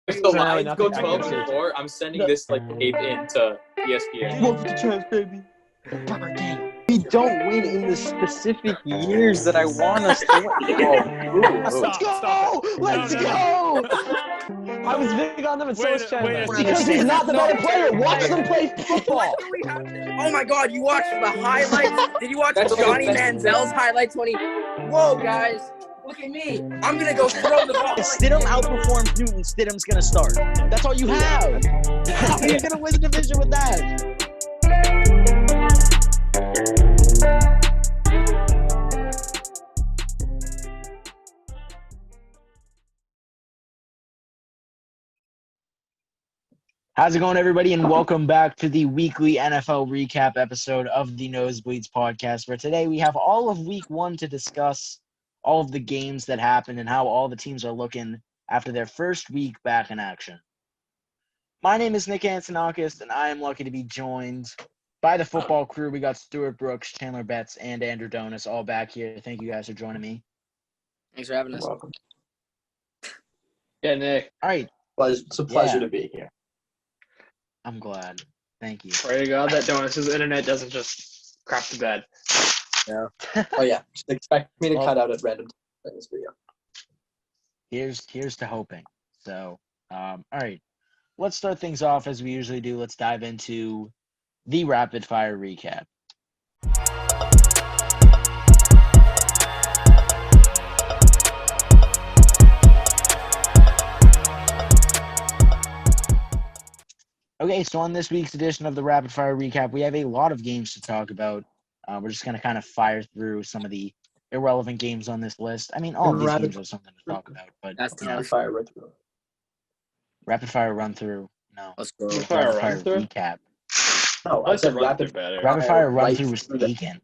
the Lions go 12-4, I'm sending this tape in to ESPN. One for the chance, baby. We don't win in the specific years that I want us to win. Let's go! I was big on them and so was Chandler. Because he's not the better player. Watch them play football. Oh my God! You watched the highlights? Did you watch Johnny Manziel's highlights when he? Whoa, guys! Look at me! I'm gonna go throw the ball. If Stidham outperforms Newton, Stidham's gonna start. That's all you have. How are you gonna win the division with that? How's it going, everybody, and welcome back to the weekly NFL recap episode of the Nosebleeds podcast, where today we have all of week one to discuss all of the games that happened and how all the teams are looking after their first week back in action. My name is Nick Antonakis, and I am lucky to be joined by the football crew. We got Stuart Brooks, Chandler Betts, and Andrew Donis all back here. Thank you guys for joining me. Thanks for having us. Welcome. Yeah, Nick. All right. It's a pleasure to be here. I'm glad. Thank you. Pray to God that Donis' internet doesn't just crap the bed. Yeah. Oh, yeah. Just expect me to cut out at random times in this video. Here's to hoping. So, all right. Let's start things off as we usually do. Let's dive into the rapid fire recap. Okay, so on this week's edition of the Rapid Fire Recap, we have a lot of games to talk about. We're just going to kind of fire through some of the irrelevant games on this list. I mean, all of these games are something to talk about, but That's the Rapid fire run through. Rapid Fire Run Through. No. Let's go. Rapid Rapid Fire Fire Run Through? Recap. No, I said rapid better. Rapid Fire Run right Through was through the- taken.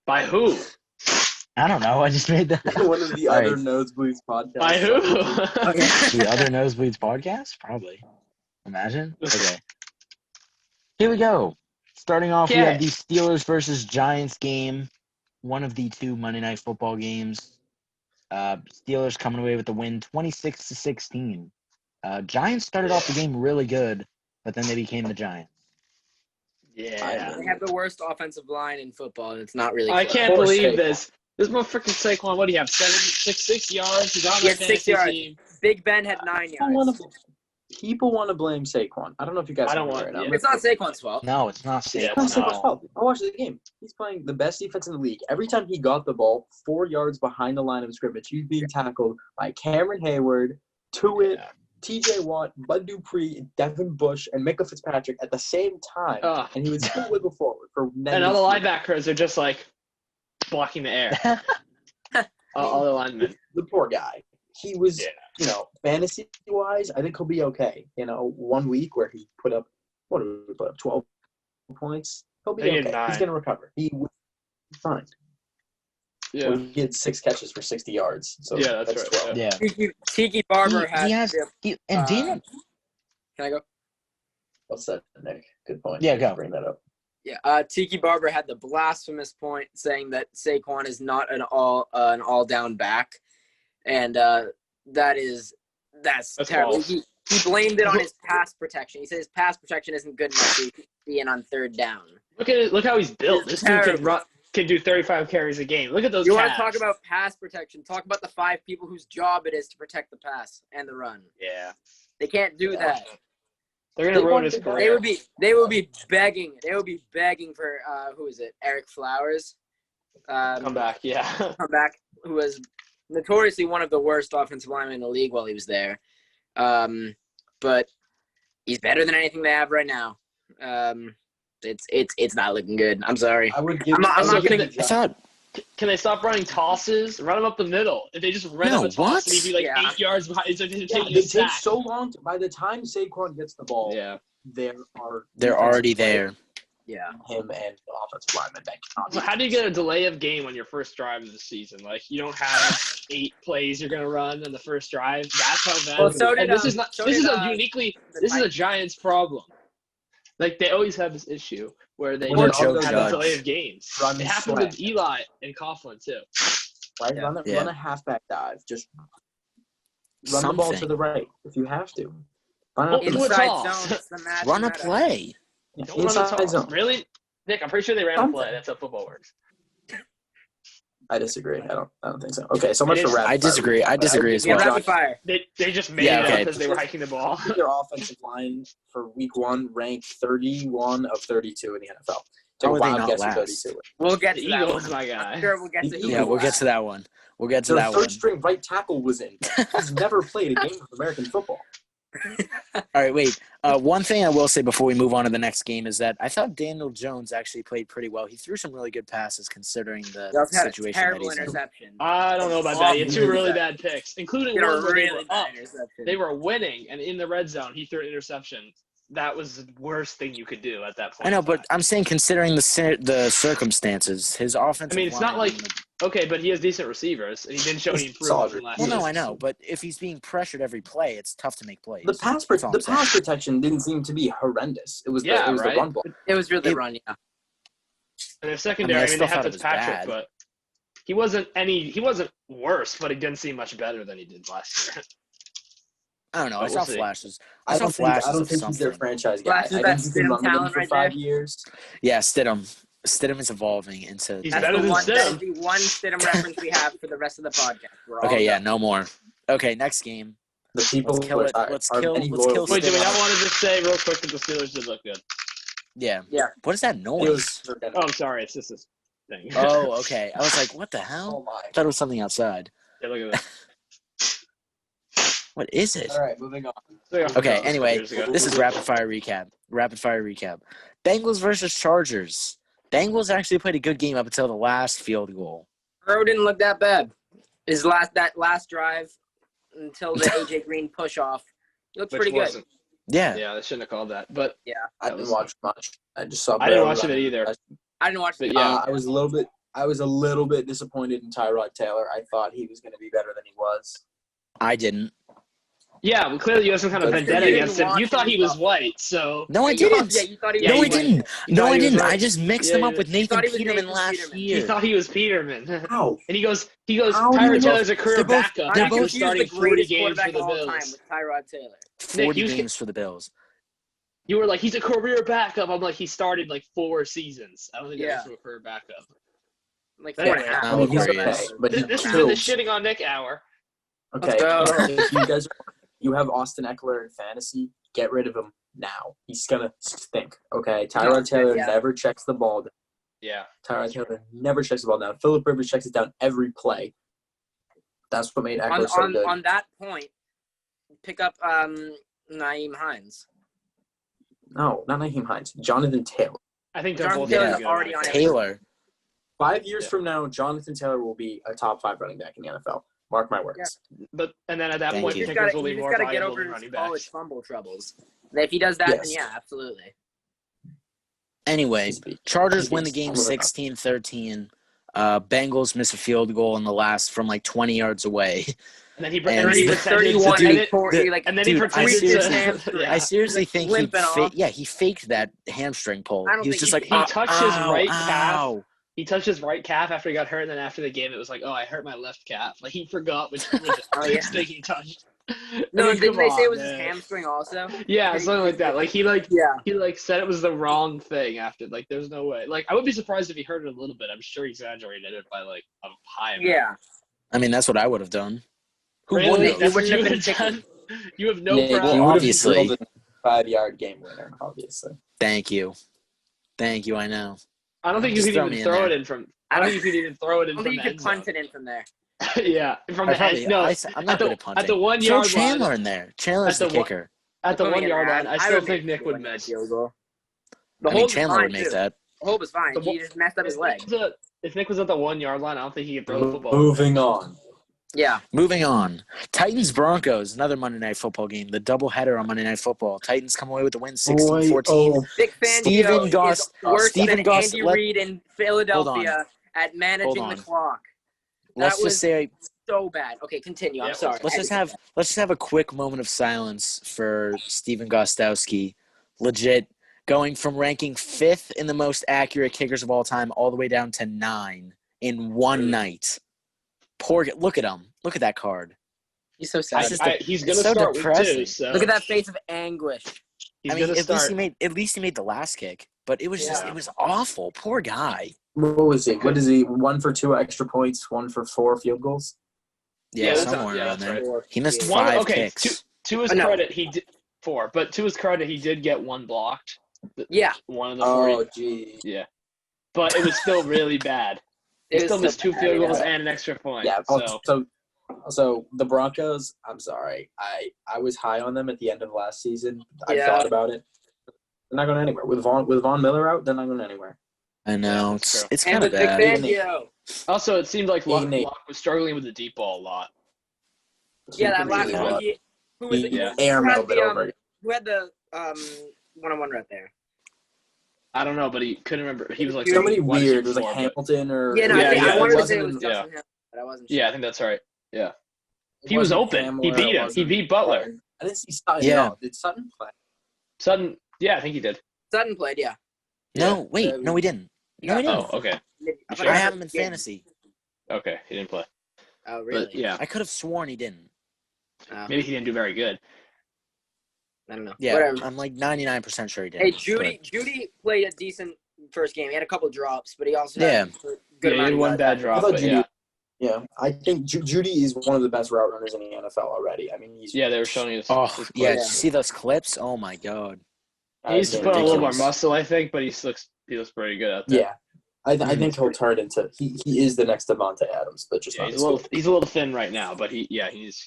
By who? I don't know. I just made that. One of the All other right. Nosebleeds podcasts. By who? The other Nosebleeds podcast? Probably. Imagine. Okay. Here we go. Starting off, we have the Steelers versus Giants game, one of the two Monday Night Football games. Steelers coming away with the win, 26-16. Giants started off the game really good, but then they became the Giants. Yeah. They have the worst offensive line in football, and it's not really. I close. can't Poor believe Saquon. this. This motherfucking Saquon, what do you have? 6 yards? He's on He the had 6 fantasy yards. team. Big Ben had 9 yards. People want to blame Saquon. I don't know if you guys I don't know want- right now. yeah. It's not Saquon's fault. No, it's not safe. Yeah, It's not no. Saquon's fault. I watched the game. He's playing the best defense in the league. Every time he got the ball 4 yards behind the line of scrimmage, he was being tackled by Cameron Hayward, Tuitt, Yeah. TJ Watt, Bud Dupree, Devin Bush, and Micah Fitzpatrick at the same time. Ugh. And he would still wiggle forward for And all the linebackers are just like blocking the air. All the linemen. The poor guy. He was, Yeah. fantasy-wise, I think he'll be okay. 1 week where he put up, 12 points. He'll be He okay. had 9. He's going to recover. He will be fine. Yeah. Well, he had 6 catches for 60 yards. So Yeah, that's right, 12. Yeah. Tiki Barber had. And Daniel. Can I go? What's that, Nick? Good point. Yeah, go. Bring that up. Yeah. Tiki Barber had the blasphemous point saying that Saquon is not an all down back, and that's terrible. false. He blamed it on his pass protection. He said his pass protection isn't good enough to be in on third down. Look how he's built. This dude can do 35 carries a game. Look at those You want to calves. talk about pass protection? Talk about the 5 people whose job it is to protect the pass and the run. Yeah. They can't do that. They're going to ruin his They career. They would be begging. They would be begging for who is it? Eric Flowers. Come back, yeah. Come back. Who was notoriously one of the worst offensive linemen in the league while he was there. But he's better than anything they have right now. It's not looking good. I'm sorry. I would give. I'm not give gonna- the Giants- Can they stop running tosses? Run him up the middle. If they just run No, him a toss what? and he'd be like Yeah. 8 yards behind, it's like Yeah, taking they a take sack. so long. By the time Saquon gets the ball, Yeah. they're already there. Yeah. Him and the offensive lineman that cannot So be. how do you get a delay of game on your first drive of the season? Like, you don't have 8 plays you're going to run on the first drive. That's how bad Well, it is. so did, And this is not. so This did, is a uniquely. This is a Giants problem. Like, they always have this issue where they Well, don't they're have choke a delay jobs. of games. Run It happened slant. with Eli and Coughlin too. Right? Yeah. Run a halfback dive. Just Run the ball to something. the right if you have to. Run Well, up the do a Inside toss. zone. It's the match Run a meta. play. Don't run the inside toss. zone. Really? Nick, I'm pretty sure they ran a Something. play. That's how football works. I disagree. I don't think so. Okay, so much It for is- rapid I fire. disagree. I disagree as Yeah, well. rapid fire. They just made Yeah, it okay. up because they were hiking the ball. Their offensive line for week 1 ranked 31 of 32 in the NFL. Take How a would they wild not guess who last? 32 is. We'll get The to that Eagles, one. my guy. I'm sure we'll get to The Eagles. Yeah, we'll get to that one. We'll get to Their that one. third string right tackle was in. He's never played a game of American football. All right, wait. One thing I will say before we move on to the next game is that I thought Daniel Jones actually played pretty well. He threw some really good passes considering the He also had a situation that terrible he's in. interception. I don't know about that. He had two Awful really interception. bad picks, including He had one a where they really were bad up. interception. They were winning, and in the red zone, he threw an interception. That was the worst thing you could do at that point. I know, in time. but I'm saying considering the circumstances, his offensive I mean, it's not line like okay, but he has decent receivers, and he didn't show any improvement from last Well, no, season. I know, but if he's being pressured every play, it's tough to make plays. The pass That's all I'm saying. protection didn't seem to be horrendous. It was the right? run block. It was really It- run, yeah. And their secondary, I I mean, still they had thought it was Fitzpatrick, bad. but he wasn't worse, but he didn't seem much better than he did last year. I don't know. I But saw we'll see. flashes. I I saw don't flashes think of he's their something. franchise guy. Flashes I that think you can Stidham run with him talent for right 5 there. years. Yeah, Stidham. Stidham is evolving into. He's That's better than that Stidham. is the one Stidham reference we have for the rest of the podcast. We're all Okay, yeah, done. no more. Okay, next game. The people Let's kill it. Let's are kill- many let's kill loyal Wait, do we Stidham. not want to just say real quick that the Steelers did look good? Yeah. Yeah. What is that It noise? was Oh, I'm sorry, it's just this thing. Oh, okay. I was like, what the oh hell? my. I thought it was something outside. Yeah, look at What is it? All right, moving on. that. Okay, anyway, Years ago. this is rapid fire recap. Bengals versus Chargers. Bengals actually played a good game up until the last field goal. Burrow didn't look that bad. That last drive until the AJ Green push off, he looked Which pretty good. wasn't. Yeah. Yeah, they shouldn't have called that. But I didn't watch much. I just saw. I didn't Burrow watch it running. either. I didn't watch But the yeah. I was a little bit disappointed in Tyrod Taylor. I thought he was going to be better than he was. I didn't. yeah, well, clearly you have some kind of Because vendetta you didn't against him. watch You thought him he was stuff. white, so No, I Yeah, didn't. you thought he Yeah, No, I you didn't. You No, thought I he was didn't. right. I just mixed Yeah, him you up did. with You Nathan thought he was Peterman Nathan last Peterman. he year. thought he was Peterman. How? And he goes, How do Tyrod you Taylor's a career They're both- backup. they're He both- was starting the 40 greatest games quarterback for the of all time Bills. with Tyrod Taylor. 40 you- games for the Bills. You were like, he's a career backup. I'm like, he started like 4 seasons. I don't think Yeah. that's a career backup. Like Anyway, 4.5. I I mean, he's agree, okay, yes. but he This has been the kills. shitting on Nick hour. Okay, Let's go. if you guys, you have Austin Eckler in fantasy, get rid of him now. He's gonna stink. Okay, Tyrod Taylor Yeah. never checks the ball down. Yeah. Tyrod Taylor never checks the ball down. Phillip Rivers checks it down every play. That's what made Eckler so good. On that point, pick up Naeem Hines. No, not Naheem Hines. Jonathan Taylor. I think they're Jonathan both Taylor's really good. already on it. Taylor. 5 years Yeah. from now, Jonathan Taylor will be a top 5 running back in the NFL. Mark my words. But and then at that Thank point, you. You just Pickens gotta, will be you just more gotta get valuable over than his running college backs. fumble troubles. If he does that, then Yes. yeah, absolutely. Anyway, Chargers win the game 16-13. Bengals miss a field goal in the last from like 20 yards away. And then he And and then he the pretended 31 to, and and, and then he dude, I pretended seriously- to. I seriously think he limping off. he faked that hamstring pull. I don't He was think just he- like, he touched his ow, right calf. ow. He touched his right calf after he got hurt, and then after the game, it was like, oh, I hurt my left calf. Like he forgot which was the Oh, yeah. first thing he touched. I No, mean, didn't come they say it on, was his man. hamstring also? Yeah, something like that. Like he Yeah. said it was the wrong thing after. Like there's no way. Like I would be surprised if he hurt it a little bit. I'm sure he exaggerated it by like a high amount. Yeah. I mean, that's what I would have done. Who Really? wouldn't That's have? what wouldn't you have would been have done? You have no Nick, problem. he Well, would have obviously. drilled a 5-yard game winner, obviously. Thank you. I know. I don't think you Just could throw even me in throw there. it in from. I don't think you could even throw it I in don't from think the you end could zone. punt it in from there. Yeah, from I the probably, end. No, I'm not good at punting. at the 1 Throw yard Chandler line. in there. Chandler's At the the one- kicker. At the Put me 1 in yard there. line, I would still make think Nick it would like a miss. field goal. The I mean, hold was Chandler fine, would make too. that. The hold was fine. The He just messed up his leg. If Nick was at the 1 yard line, I don't think he could throw the football. Moving on. Yeah. Moving on. Titans-Broncos, another Monday Night Football game. The doubleheader on Monday Night Football. Titans come away with the win 16-14. Vic Steven Fangio Goss- is worse Steven than Goss- Andy let- Reid in Philadelphia at managing Hold the on. clock. Let's That was just say so bad. Okay, continue. Yeah, I'm sorry. let's just have a quick moment of silence for Steven Gostowski. Legit going from ranking 5th in the most accurate kickers of all time all the way down to 9 in one night. Look at him. Look at that card. He's so sad. He's gonna so start depressing. week 2. So Look at that face of anguish. he's I mean, gonna at least start. he made the last kick, but it was Yeah. it was awful. Poor guy. What was he? What is he? 1 for 2 extra points, 1 for 4 field goals. Yeah, that's somewhere yeah, around that's there. right. He missed One, 5 okay, kicks. to his No. credit, he did 4. But to his credit, he did get 1 blocked. Yeah. One of the 40. Oh, gee. Yeah, but it was still really bad. He still missed 2 field goals and an extra point. Yeah. So So the Broncos. I'm sorry. I was high on them at the end of last season. I Yeah. thought about it. They're not going anywhere. With Von Miller out, they're not going anywhere. I know Yeah, that's true. it's And kind of with Vic bad. Fangio. also, it seemed like Nate. Luck was struggling with the deep ball a lot. Yeah, that He last really one. was. Who was it? Yeah. Air Who had metal bit the, over. Who had the one-on-one right there? I don't know, but he couldn't remember. He was like Somebody one, two, weird. It was like four, but- Hamilton or Yeah, no, Yeah, I, think, yeah, I it wanted to wasn't say it was in- Justin Hill, but I wasn't sure. Yeah, I think that's right. Yeah, It he was wasn't open. Hamler, He it beat him. He wasn't- beat Butler. I didn't see Sutton. Yeah. No. Did Sutton play? Sutton. Yeah, I think he did. Sutton played, yeah. No, wait, no, we didn't. No, we didn't. Oh, okay. I sure? I have him in fantasy. Okay, he didn't play. Oh, really? But yeah, I could have sworn he didn't. Oh, maybe he didn't do very good. I don't know. Yeah, Whatever. I'm like 99% sure he didn't. Hey, Judy played a decent first game. He had a couple drops, but he also had a good Yeah, he amount had of one yards. bad I drop, thought but Judy. yeah, Yeah, I think Judy is one of the best route runners in the NFL already. I mean, he's yeah, they were showing his. Oh, his yeah, clips. did you see those clips? Oh, my God. He needs to I put on a little more ridiculous. muscle, I think, but he looks pretty good out there. Yeah, I think he'll turn into he is the next Devontae Adams, but just Yeah, not he's as a little good. he's a little thin right now, but he needs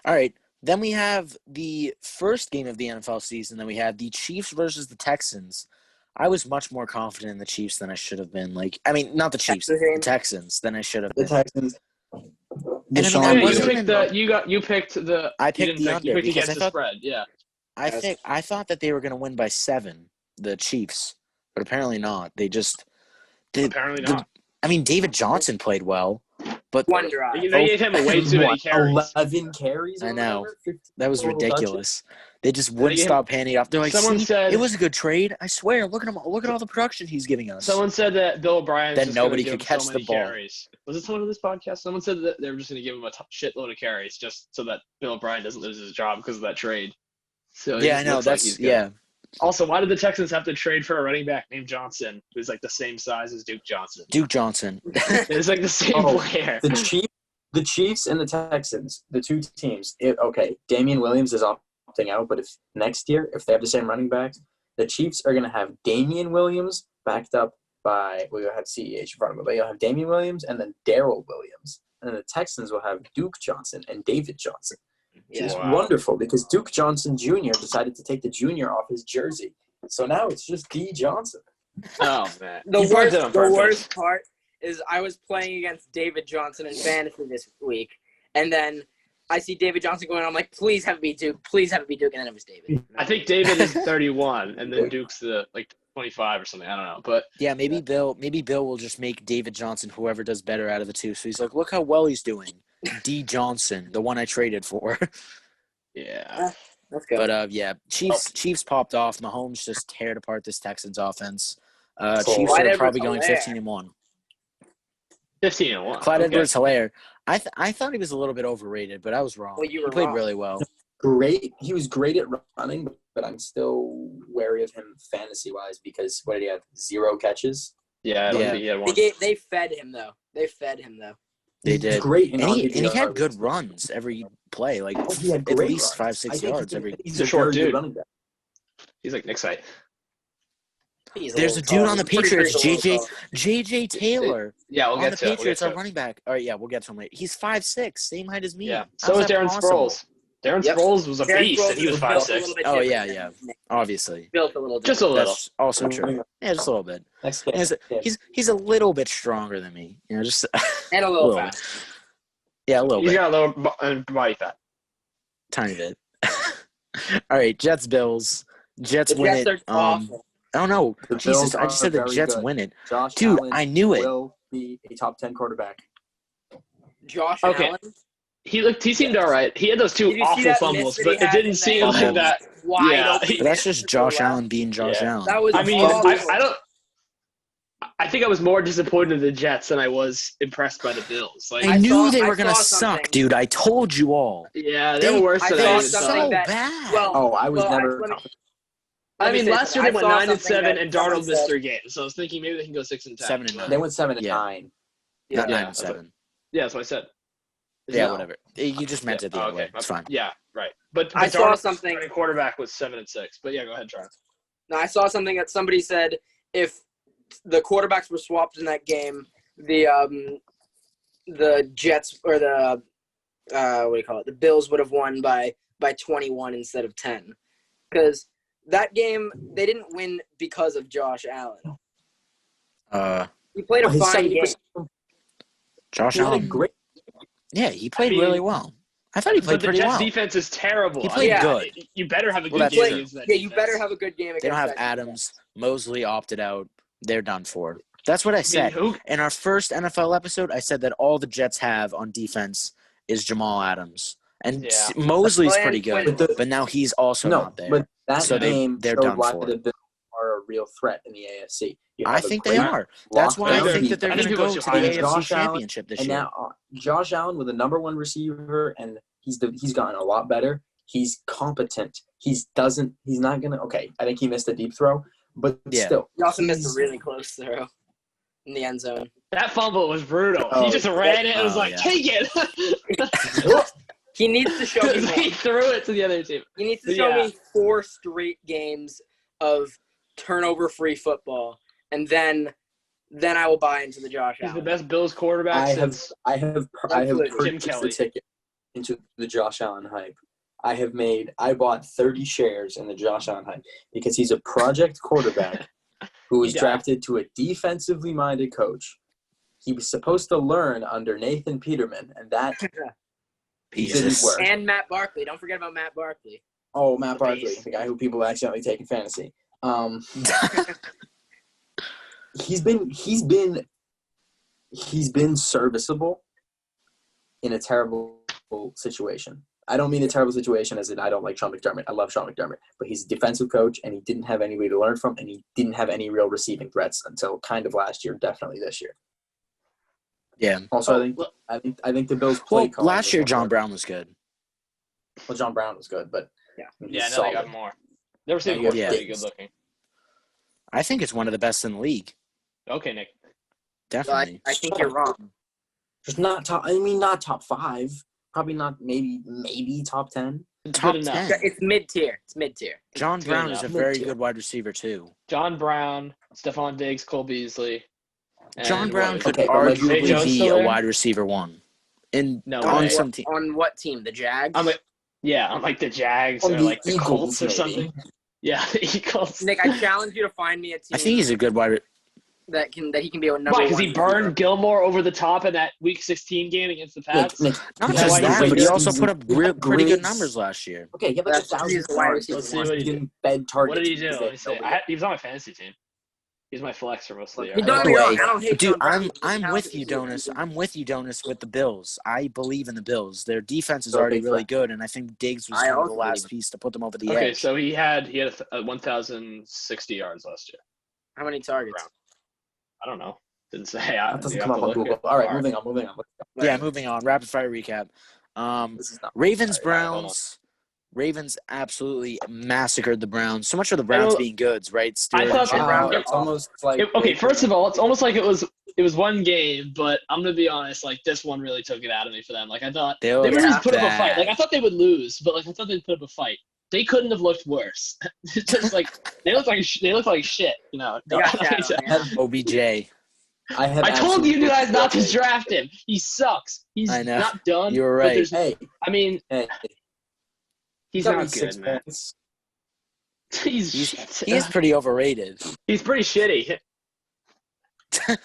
All right. Then we have the first game of the NFL season. Then we have the Chiefs versus the Texans. I was much more confident in the Chiefs than I should have been. Not the Chiefs, the Texans than I should have The been. Texans. And I mean, Deshaun I you wasn't picked even- you picked the I you picked didn't the pick, under you picked because against I the thought spread. Yeah, I thought that they were going to win by 7, the Chiefs, but apparently not. They just did. apparently not. I mean, David Johnson played well, but One drive. They gave him way too many What, carries. 11 carries. Or I know. whatever? 15 that was total touches? ridiculous. They just wouldn't gave- stop handing it off. They're like, Someone "See, said- it was a good trade. I swear. Look at him. Look at all the production he's giving us." Someone said that Bill O'Brien Then nobody could catch the ball. Carries. Was it someone on this podcast? Someone said that they were just going to give him a shitload of carries just so that Bill O'Brien doesn't lose his job because of that trade. So it Yeah, I just know. looks like That's he's good. yeah. Also, why did the Texans have to trade for a running back named Johnson, who's like the same size as Duke Johnson? Duke Johnson. It's like the same Oh, player. The Chiefs and the Texans, the two teams. Okay, Damian Williams is opting out, but if next year, if they have the same running backs, the Chiefs are going to have Damian Williams backed up by – we will have CEH in front of them, but you'll have Damian Williams and then Darrell Williams. And then the Texans will have Duke Johnson and David Johnson. Which is Wow. wonderful because Duke Johnson Jr. decided to take the junior off his jersey. So now it's just D. Johnson. Oh, man. The He probably worst, did it on the purpose. worst part is I was playing against David Johnson in fantasy this week, and then I see David Johnson going. I'm like, please have it be Duke. Please have it be Duke, and then it was David. I think David is 31, and then Duke's the 25 or something. I don't know, but Yeah, maybe Bill will just make David Johnson whoever does better out of the two. So he's like, look how well he's doing. D. Johnson, the one I traded for. yeah. Let's go. But yeah, Chiefs popped off. Mahomes just teared apart this Texans offense. Cool. Chiefs Clyde are probably Edwards-Helaire. going 15-1. 15-1. Clyde Okay. Edwards-Helaire. I thought he was a little bit overrated, but I was wrong. Well, you He were played wrong. really well. Great. He was great at running, but I'm still wary of him fantasy-wise because what did he have? 0 catches? Yeah, I don't Yeah. think he had one. They fed him though. They They He's did. great in And he RPGR. had good runs every play, like Oh, he had at great least runs. 5-6 I think yards every. He's a a short very good dude. running back. He's like Nick's height. There's a dude on the Patriots, JJ Taylor. Yeah, we'll On get the to it. We'll get Patriots, to our it. running back. All right, yeah, we'll get to him later. He's 5'6", same height as me. Yeah. How's So is that Darren possible? Sproles. Darren Yep. Sproles was a Darren beast, Sproles and he was built a 5'6". little bit Oh, different yeah, than yeah. Nick. Obviously, Built a little Just a different. little. that's also true. Yeah, just a little bit. Next And he's a little bit stronger than me. You know, just And a little little fast. yeah, a little He's bit, got a lower body fat. tiny bit. All right, Jets Bills. Jets The win Jets are it. awful. I don't know. The Jesus, Bills I just are said the very Jets good. win it. Josh Dude, Allen I knew it. will be a top 10 quarterback. Josh Okay. Allen. He seemed all right. He had those two Did you see awful that fumbles, miss that but he it had didn't in seem that like that. Wide Yeah, open. But that's just Josh Allen being Josh Yeah. Allen. That was I mean, awful. I don't. I think I was more disappointed in the Jets than I was impressed by the Bills. Like, I knew they I were going to saw suck, something. dude. I told you all. yeah, they were worse I than saw I They're even something thought. so that- bad. well, Oh, I was well, never let me- confident. I mean, say last year something. they I went saw 9-7, something and that someone Darnold missed said- their game. So I was thinking maybe they can go 6-10. 7-9. but- They went 7 and Yeah. 9. Not Yeah. 9 and 7. Yeah, that's what I said. Is Yeah, it? whatever. You just meant it the other way. It's fine. Yeah, right. But I saw Darnold's something- starting quarterback was 7-6. But yeah, go ahead, Charlie. No, I saw something that somebody said if the quarterbacks were swapped in that game, the Jets or the what do you call it? The Bills would have won by 21 instead of 10, because that game they didn't win because of Josh Allen. He played a His fine game. 70%. Josh He had a Allen. great. Yeah, he played I mean, really well. I thought he played But the pretty Jets' well. defense is terrible. He played good. You better have a Well, good that's game true. against that Yeah, you defense. better have a good game against They don't have that Adams. Mosley opted out. They're done for. That's what I I mean, said. who? In our first NFL episode, I said that all the Jets have on defense is Jamal Adams. And Yeah. Mosley's Well, pretty and good, when- but now he's also No, not there. but that So game they're showed done why for. the Bills are a real threat in the AFC. You I have a think they great are. That's why I lockdown think that defense. they're I going think to people go should to the hire AFC Josh Allen, Championship this And year. now Josh Allen with the number one receiver, and he's gotten a lot better. He's competent. He's not gonna. Okay, I think he missed a deep throw, but Yeah. still, He also missed a he's- really close throw in the end zone. That fumble was brutal. Oh, He just ran it and was oh, like, yeah. take it. He needs to show me He more. threw it to the other team. He needs to show me 4 straight games of turnover-free football, and then I will buy into the Josh He's the Allen. best Bills quarterback I have since Absolutely. Jim purchased the Kelly. ticket into the Josh Allen hype. I bought 30 shares in the Josh Allen hype because he's a project quarterback who was He died. drafted to a defensively minded coach. He was supposed to learn under Nathan Peterman, and that Jesus. didn't work. And Matt Barkley. Don't forget about Matt Barkley. Oh, Matt Barkley, Beast. the guy who people accidentally take in fantasy. He's been serviceable in a terrible situation. I don't mean a terrible situation as in I don't like Sean McDermott. I love Sean McDermott, but he's a defensive coach, and he didn't have anybody to learn from, and he didn't have any real receiving threats until kind of last year, definitely this year. Yeah. Also, Oh, I think the Bills play. Well, last year John Brown was good. Well, John Brown was good, but Yeah. he's Yeah, now they solid. got more. Their receiving Yeah, core yeah. pretty good looking. I think it's one of the best in the league. Okay, Nick. So Definitely. I think you're wrong. Just not top. I mean, not top 5. Probably not. Maybe top 10. Top enough. 10. It's mid-tier. It's mid-tier. John Good Brown is a enough. very Mid-tier. good wide receiver too. John Brown, Stephon Diggs, Cole Beasley. and John Brown what- could Okay, but let's- Zay arguably Jones be still a there? wide receiver 1. No on way. some team. On what team? The Jags? I'm like, yeah, I'm like the Jags On or the like the Eagles, Colts or maybe. something. Yeah, the Eagles. Nick, I challenge you to find me a team I think he's a good wide. that he can be a number Why? one. Because he receiver. burned Gilmore over the top in that Week 16 game against the Pats. Nick, Not he just had a that, great but he also season. put up He had pretty good great- numbers last year. Okay, he had like That's 1,000 he's the wide yards. receiver Let's see one. what he Getting fed targets. What did he do? because Let me see. nobody- He was on my fantasy team. He's my flex for most of the year. Hey, I don't don't get me know. wrong, I don't hate Dude, John Brown. He's I'm a with talented you, receiver. Donis. I'm with you, Donis, with the Bills. I believe in the Bills. Their defense is So already big really threat. good, and I think Diggs was I kind of also the last believe piece to put them over the Okay, edge. so he had a 1,060 yards last year. How many targets? I don't know. Didn't say. That doesn't You come have up to on look Google. it. All right, moving on. Yeah, moving on. Rapid fire recap. This is not. Ravens, All right, hold on. Browns. Ravens absolutely massacred the Browns. So much for the Browns being goods, right? I thought the Stewart? Browns- It's almost like Okay, first of all, it's almost like it was one game, but I'm gonna be honest. Like this one really took it out of me for them. Like I thought They they would looked just put up a bad. fight. Like I thought they would lose, but like I thought they'd put up a fight. They couldn't have looked worse. It's just like they look like shit. You know. They got shat on, yeah. OBJ. I told you guys not to draft him. He sucks. He's I know. not done. You were but right. there's- Hey, I mean, he's got me not 6 good, man. points. He's He's pretty overrated. he's pretty shitty. But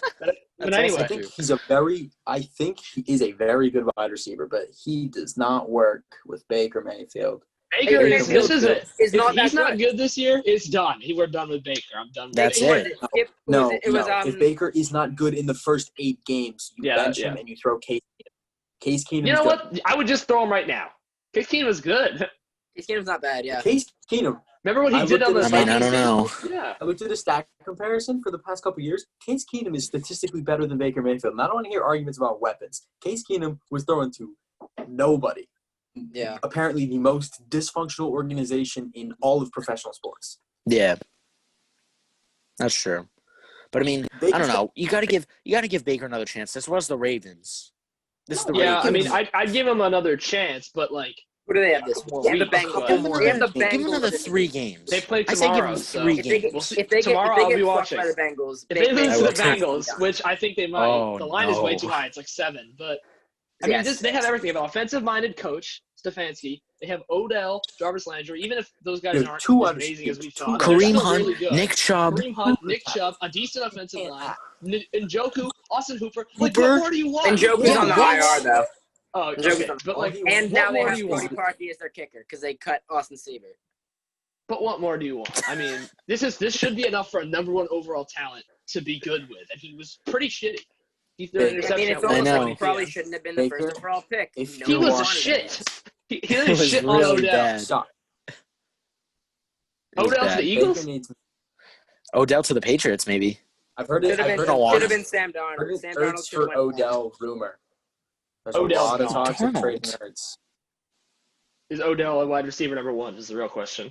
That's anyway, I think he is a very good wide receiver, but he does not work with Baker Mayfield. Baker Baker is this is Mayfield it. is If not that he's not good. good this year, it's done. We're done with Baker. I'm done with That's Baker. it. No, It was, if Baker is not good in the first 8 games, you Yeah, bench yeah. him and you throw Case Keenum. Case Keenum. You know what? I would just throw him right now. 15 was good. His game's not bad, yeah. Case Keenum. Remember what he I did looked on the at I don't Vikings know. game? Yeah. I looked at a stat comparison for the past couple of years. Case Keenum is statistically better than Baker Mayfield. And I don't want to hear arguments about weapons. Case Keenum was throwing to nobody. Yeah. Apparently the most dysfunctional organization in all of professional sports. Yeah, that's true. But I mean, I don't know. You gotta give Baker another chance. This was the Ravens. This is the Yeah, I Ravens. mean, I'd give him another chance, but like Who do they have this more week? They have the weeks, Bengals. but- They have the Give him Bengals another this 3 week. games. they play I say give tomorrow, him so 3 If they games. we'll see. if they Tomorrow get I'll be fucked watching. by the Bengals, If they lose to will the too. Bengals, which I think they might, Oh, the line is way no. too high. It's like 7. But I mean, they have everything. They have an offensive-minded coach, Stefanski. They have Odell, Jarvis Landry. Even if those guys Dude, aren't two as wide amazing as we receivers, thought, two they're Kareem still Hunt, really good. Nick Chubb. Kareem Hunt, Nick Chubb, a decent offensive line, Njoku, Austin Hooper. Like, Hooper. what more do you want? And Njoku's Yeah, on the what? IR though. Oh, Njoku's okay. on- But like, And what now they more have do you Cody want? Parkey as their kicker because they cut Austin Seaver. But what more do you want? I mean, this should be enough for a number 1 overall talent to be good with, and he was pretty shitty. He threw an I mean, interception. it's at almost know. like he probably shouldn't have been the Baker, first overall pick. if No He one was wanted shit. him. He It didn't was shit on really Odell. bad. Stop. It was Odell to bad. the Eagles? Baker needs. Odell to the Patriots, maybe. I've heard it. Should have I've been, heard don't want should have him. been Sam Heard Darnold. it Sam Ertz Darnold should have for went. Odell rumor. There's Odell's a lot of gone. talks of trading Darnold. Ertz. Is Odell a wide receiver number 1 is the real question.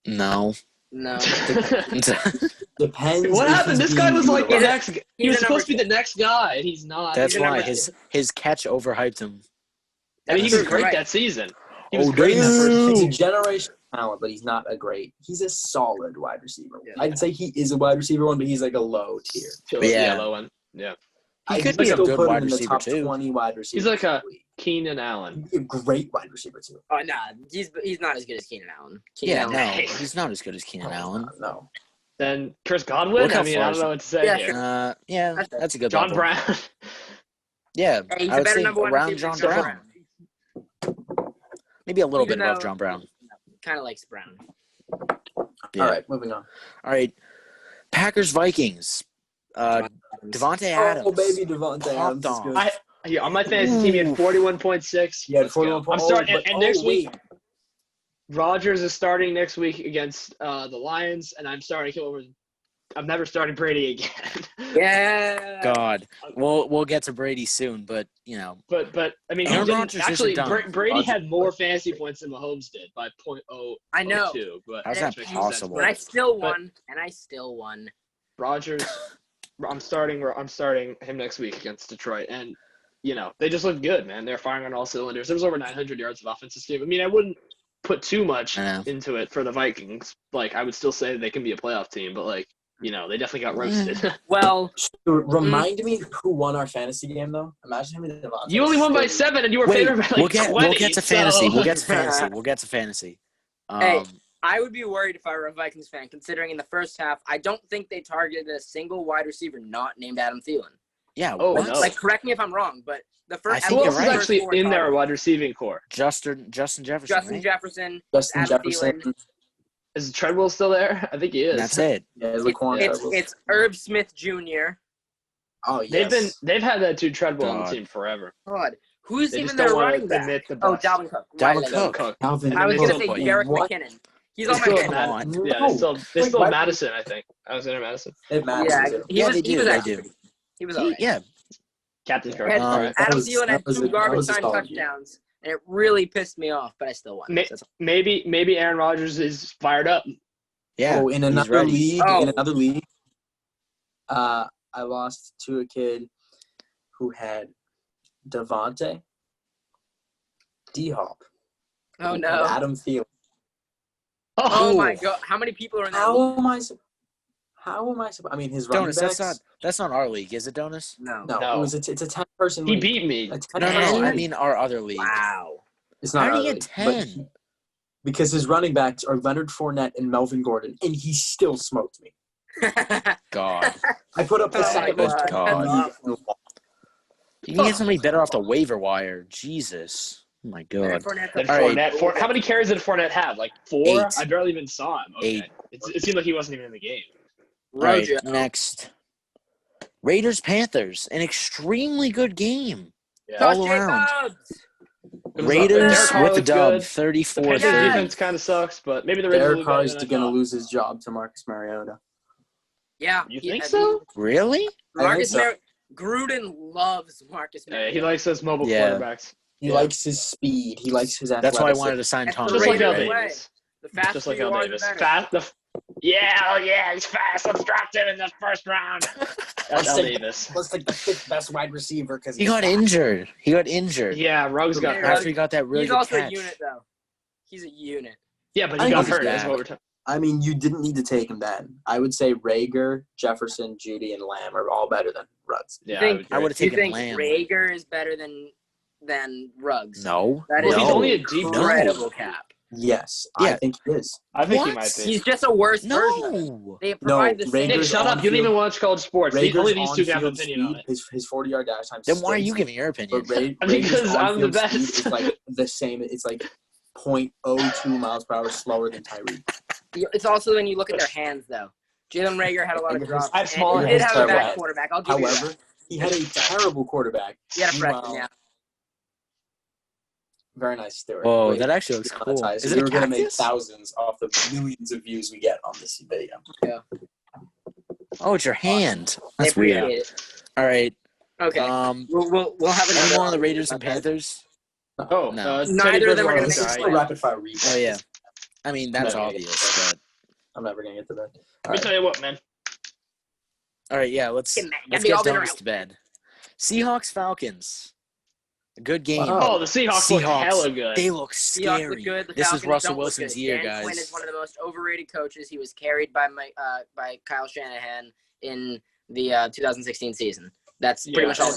No. No. Depends. What if happened? he's This guy being was like the utilized. next. He he's was a supposed to number be the next guy, and he's not. That's He's a why number his catch overhyped him. I mean, he That's was great right. that season. He was Oh, great in that first He's season. a generational talent, but he's not a great. He's a solid wide receiver. Yeah. I'd say he is a wide receiver 1, but he's like a low tier. Yeah. Low one. Yeah. He I'd could be a still good put him wide in the receiver top too. 20 wide receivers. He's like a in the league. Keenan Allen. He'd be a great wide receiver too. Oh, nah, he's not as good as Keenan Allen. Keenan Yeah, Allen. no, he's not as good as Keenan Allen. No. Then Chris Godwin. Look how I mean, far I don't know what to say Yeah, here. Yeah, that's a good John level. Brown. Yeah, Hey, he's I a would better say number 1 around receiver John than Brown. Maybe a little Even bit above though- John Brown. Kind of likes Brown. Yeah. All right, moving on. All right. Packers Vikings. Devontae Adams. Oh, baby, Devontae Popped Adams is off. good. On my fantasy team, he had Ooh. 41.6. He had Let's go. 41 I'm starting, but- and next week, wait. Rodgers is starting next week against the Lions, and I'm starting him over. I'm never starting Brady again. Yeah. God. We'll get to Brady soon, but you know. But I mean, he Aaron didn't, Rodgers actually isn't done. Brady Rodgers- had more fantasy points than Mahomes did by .002. I know. But How's which that makes no sense. possible? And I still But- won. Rodgers, I'm starting him next week against Detroit, and you know they just look good, man. They're firing on all cylinders. There was over 900 yards of offensive game. I mean, I wouldn't put too much I know. into it for the Vikings. Like, I would still say they can be a playoff team, but like, you know, they definitely got roasted. Well, Remind me who won our fantasy game though. Imagine him and Devontae. You only won by Still- 7, and you were Wait, favored by like we'll get 20. to fantasy. so- We'll get to fantasy. We'll get to fantasy. Hey. I would be worried if I were a Vikings fan, considering in the first half, I don't think they targeted a single wide receiver not named Adam Thielen. Yeah. Oh, what? no. Like, correct me if I'm wrong, but the first. I at think Who least else you're is right. the first actually four in their targets. wide receiving core? Justin Jefferson. Justin right? Jefferson. Justin Adam Jefferson. Thielen. Is Treadwell still there? I think he is. That's it. Yeah, Laquan Treadwell. It's Herb Smith Jr. Oh yes. They've had that dude Treadwell on the God. team forever. God, who's They even just their don't want running to back? admit the Oh, bust. Dalvin Cook. Dalvin Right, Cook. Calvin. I was He's gonna still say playing. Jarek What? McKinnon. He's They on my still, bench. have on. they still Wait, have why- Madison, I think. Alexander Madison. It matters Yeah, too. he Yeah, was. they He do, was they actually. do. He was alright. Yeah. Captain's card. Had- All right. Adam was- Thielen had that was 2 a- that garbage was a time solid game. touchdowns, and it really pissed me off. But I still won. Ma- That's all. Maybe Aaron Rodgers is fired up. Yeah. Oh, in he's another ready. league, Oh. I lost to a kid who had Devontae, D-Hop, Oh and no! Adam Thielen. Oh my god! How many people are in that? league? How am I? I mean, his running Donis, backs. that's not our league, is it, Donis? No. No, it's a 10-person He league. beat me. A No, 10-person I league. mean our other league. Wow. It's not How did our he get league, but 10? because his running backs are Leonard Fournette and Melvin Gordon, and he still smoked me. God. I put up the Oh my second most God. in the league. And You can get somebody better off the waiver wire. Jesus. Oh my God. Then All right. Fournette. How many carries did Fournette have? Like 4? 8. I barely even saw him. Okay. 8. It seemed like he wasn't even in the game. All right, Rojo. next. Raiders Panthers, an extremely good game. Yeah. Josh all around. Jacobs. Raiders Carr with the looks dub, good. The 34 Panthers 30. defense kind of sucks, but maybe the Raiders Derek will Carr better is than I going to thought. lose his job to Marcus Mariota. Yeah. You think so? Really? Marcus so. Mariota. Gruden loves Marcus Yeah, Mariota. he likes those mobile Yeah. quarterbacks. He Yeah. likes his speed. He likes his athleticism. That's why I wanted to sign That's Tom the Just like Brady. Al Raiders' Right? way. Davis. The faster Just like you Al are, the Davis. better. Yeah, he's fast. Let's draft him in the first round. That's Al take- Davis. Let's take the 5th best wide receiver because He got injured. Yeah, Ruggs got Okay, hurt. After he got that really He's good also catch. a unit, though. He's a unit. Yeah, but I he think got he's hurt. That's bad. what we're talking. I mean, you didn't need to take him then. I would say Rager, Jefferson, Judy, and Lamb are all better than Ruggs. Yeah, think- I would have Do you taken think Lamb. Rager is better than Ruggs? No. That Well, is he's no. only a deep incredible cap. Yes, Yeah. I think he is. I think he What? might be. He's just a worse version of it. No. They provide the same. Nick, Rager's shut up. You don't on-field- even watch college sports. Rager's Only these two can have an on-field opinion on speed, it. his 40-yard dash time. Then why are you stinks, giving your opinion? But Because Rager's I'm the on-field speed best. is like the same. It's like 0.02 miles per hour slower than Tyreek. It's also when you look at their hands, though. Jalen Rager had a lot of drops. I have smaller and he did hands, have a bad terrible. quarterback. I'll give you However, that. he had a terrible quarterback. He had a freshman, Meanwhile, yeah. Very nice, Stuart. Oh, Great. that actually looks cool. Monetized. Is it We a were going to make cactus? thousands off the millions of views we get on this video. Oh, it's your hand. They That's weird. appreciate it. All right. Okay. We'll have Any another more on the one. Raiders and Panthers? Oh, No. Teddy Neither of them are Bridgewater gonna was make It's it. all a right. rapid fire recap. Oh, yeah. I mean, that's No, no, obvious. no. But I'm never going to get to that. Let me tell you what, man. all right, yeah. Let's Get get all been Donis around. to bed. Seahawks Falcons. A good game. Wow. Oh, the Seahawks look hella good. They look Seahawks scary. look good. The This is Falcons Russell don't look Wilson's good. year, Dan guys. Quinn is one of the most overrated coaches. He was carried by Kyle Shanahan in the 2016 season. That's pretty Yeah. much all.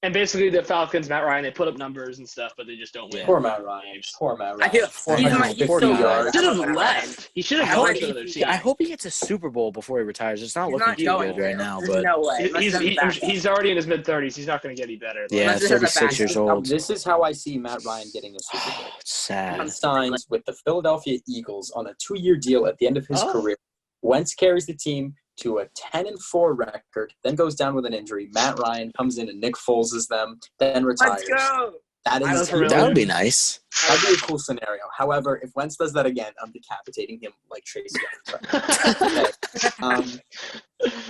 And basically, the Falcons, Matt Ryan, they put up numbers and stuff, but they just don't win. Poor Matt Ryan. Poor Matt I Ryan. feel- he's 450 so yards. good. Should have left. He should have I gone hope to he- another team. I hope he gets a Super Bowl before he retires. It's not He's looking not too going good right to. now, There's but no way. Unless He's, it's he- backup. he's already in his mid-30s. He's not going to get any better. yeah, Unless this is a 36 years backup. old. This is how I see Matt Ryan getting a Super Bowl. It's sad. He signs with the Philadelphia Eagles on a 2-year deal at the end of his Oh. career. Wentz carries the team to a 10-4 record, then goes down with an injury. Matt Ryan comes in and Nick Foles' them, then retires. Let's go. That I is was really- That would be nice. that'd be a cool scenario. However, if Wentz does that again, I'm decapitating him like Tracy Young. Okay.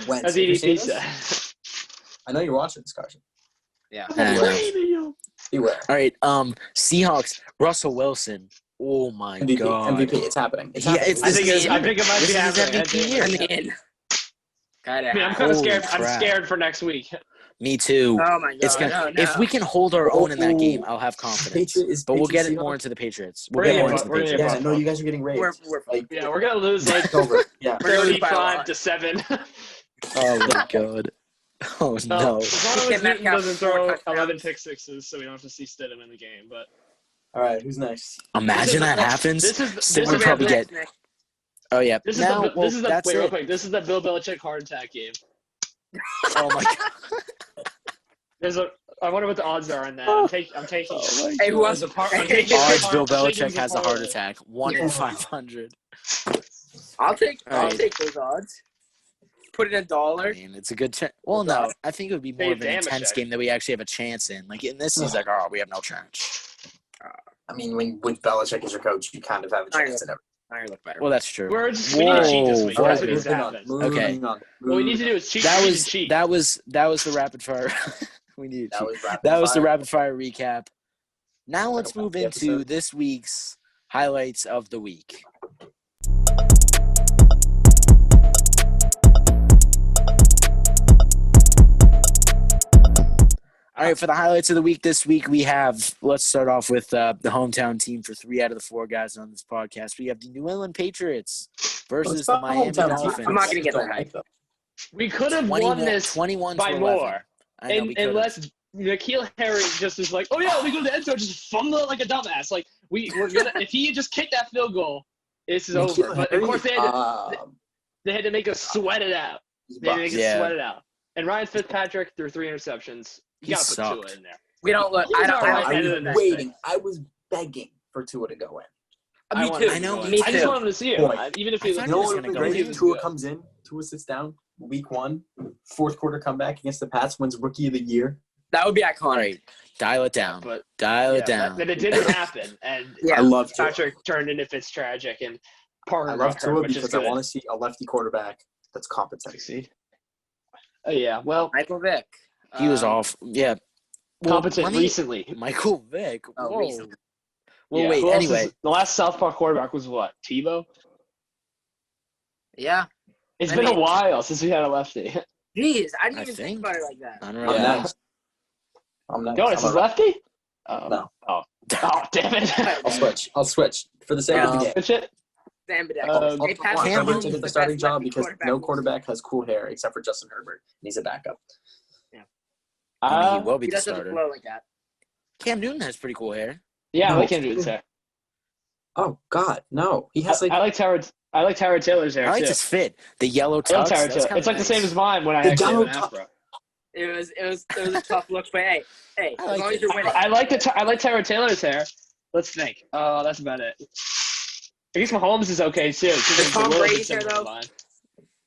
Wentz, As if you're EDP seeing this, said. I know you're watching this, Carson. Yeah. Beware. All right, Seahawks, Russell Wilson. Oh my MVP. god. MVP. It's happening. It's Yeah, happening. it's I think This it might this be is his happening. MVP year. I mean, I'm kind of Holy scared. crap. I'm scared for next week. Me too. oh my god. It's gonna, no. If we can hold our own in that game, I'll have confidence. But we'll get it more into the Patriots. We'll We're get gonna more get into the butt- we're gonna get Patriots. Yeah, no, you guys are getting raised. We're like, Yeah, we're going to lose like it's over. Yeah. We're gonna lose by a 35-7. Oh my god. Oh No. no. As long as Get Newton Metcalf doesn't 4 throw touchdowns. 11 pick sixes, so we don't have to see Stidham in the game. But All right, who's next? Imagine that happens. this is Sid this would is probably the- get. Oh yeah. This is Now, the well, this is the that's wait real it. quick. This is the Bill Belichick heart attack game. Oh my god. I wonder what the odds are on that. I'm taking. Oh my Hey, who god. else? I'm taking Odds Bill I'm taking Belichick has a heart parlay. attack. 1 in 500. I'll take Alright. those odds. Put it in I $1. mean, it's a good chance. Well, no, I think it would be more of an Damn, intense Shaq. game that we actually have a chance in. Like in this, he's like, oh, we have no chance. I mean, when Belichick is your coach, you kind of have a chance in everything. I look better. Well, that's true. We need to cheat this week. Whoa, That's whoa. what needs to Moving on. happen. Moving Okay. on. What we need to do is cheat. That We need was to cheat. that was the rapid fire. We need to cheat. rapid That was the fire. rapid fire recap. Now let's That'll move help the into episode. this week's highlights of the week. All right, for the highlights of the week this week, we have, let's start off with the hometown team for 3 out of the 4 guys on this podcast. We have the New England Patriots versus the Miami Dolphins. I'm not gonna get that hype. We could have won this 21 by to more. 11. I know we could've. Unless N'Keal Harry just is like, oh yeah, we go to the end zone, just fumble it like a dumbass. Like we're gonna, if he had just kicked that field goal, this is over. But of course they had to make us sweat it out. They had to make us Yeah. sweat it out. And Ryan Fitzpatrick threw 3 interceptions. He You gotta put sucked. Tua in there. We don't look. He's I don't. all I right. don't Better I than was that waiting. I was begging for Tua to go in. me wanted too. I know, him to Me go in. I just too. want him to see it. Boy. Even if I he thought You know he was what gonna would be go great in. if Tua comes in, Tua sits down, week 1, fourth quarter comeback against the Pats, wins Rookie of the Year. That would be iconic. All right, dial it down. But Dial it down. But it didn't happen, and Yeah. I love Tua. Patrick turned into Fitztragic, and Parker I love got hurt, Tua which is because I good. want to see a lefty quarterback that's competent. Succeed. Oh yeah, well, Michael Vick. He was off. Yeah. Well, competent recently. Michael Vick. Oh, Whoa. recently. Well, Yeah, wait. who else Anyway, the last Southpaw quarterback was what? Tebow. Yeah. It's I been a mean- while since we had a lefty. Jeez, I didn't I even think think- about it like that. I don't I'm know. Yeah. next. I'm next. Donis I'm is a- lefty. No. Oh, damn it! I'll switch for the sake of the game. Switch it. Sam Bedeck. I'll Hey, put Patrick Mark Herbert Mahomes to is get the best starting job lefty because quarterback no in the quarterback has cool hair except for Justin Herbert, and he's a backup. I mean, he will be He the doesn't have a starter. flow like that. Cam Newton has pretty cool hair. Yeah, I No. like him doing that. Oh God, no! He has like I like Tyrod Taylor's hair I like too. his fit. The yellow I love tux. Tyrod that's Taylor. kinda It's like the same nice. as mine when I The actually have an yellow afro. It was a tough look, but hey, I as like long it. as you're winning. I like Tyrod Taylor's hair. Let's think. Oh, that's about it. I guess Mahomes is okay too. Is Tom Brady's hair, though?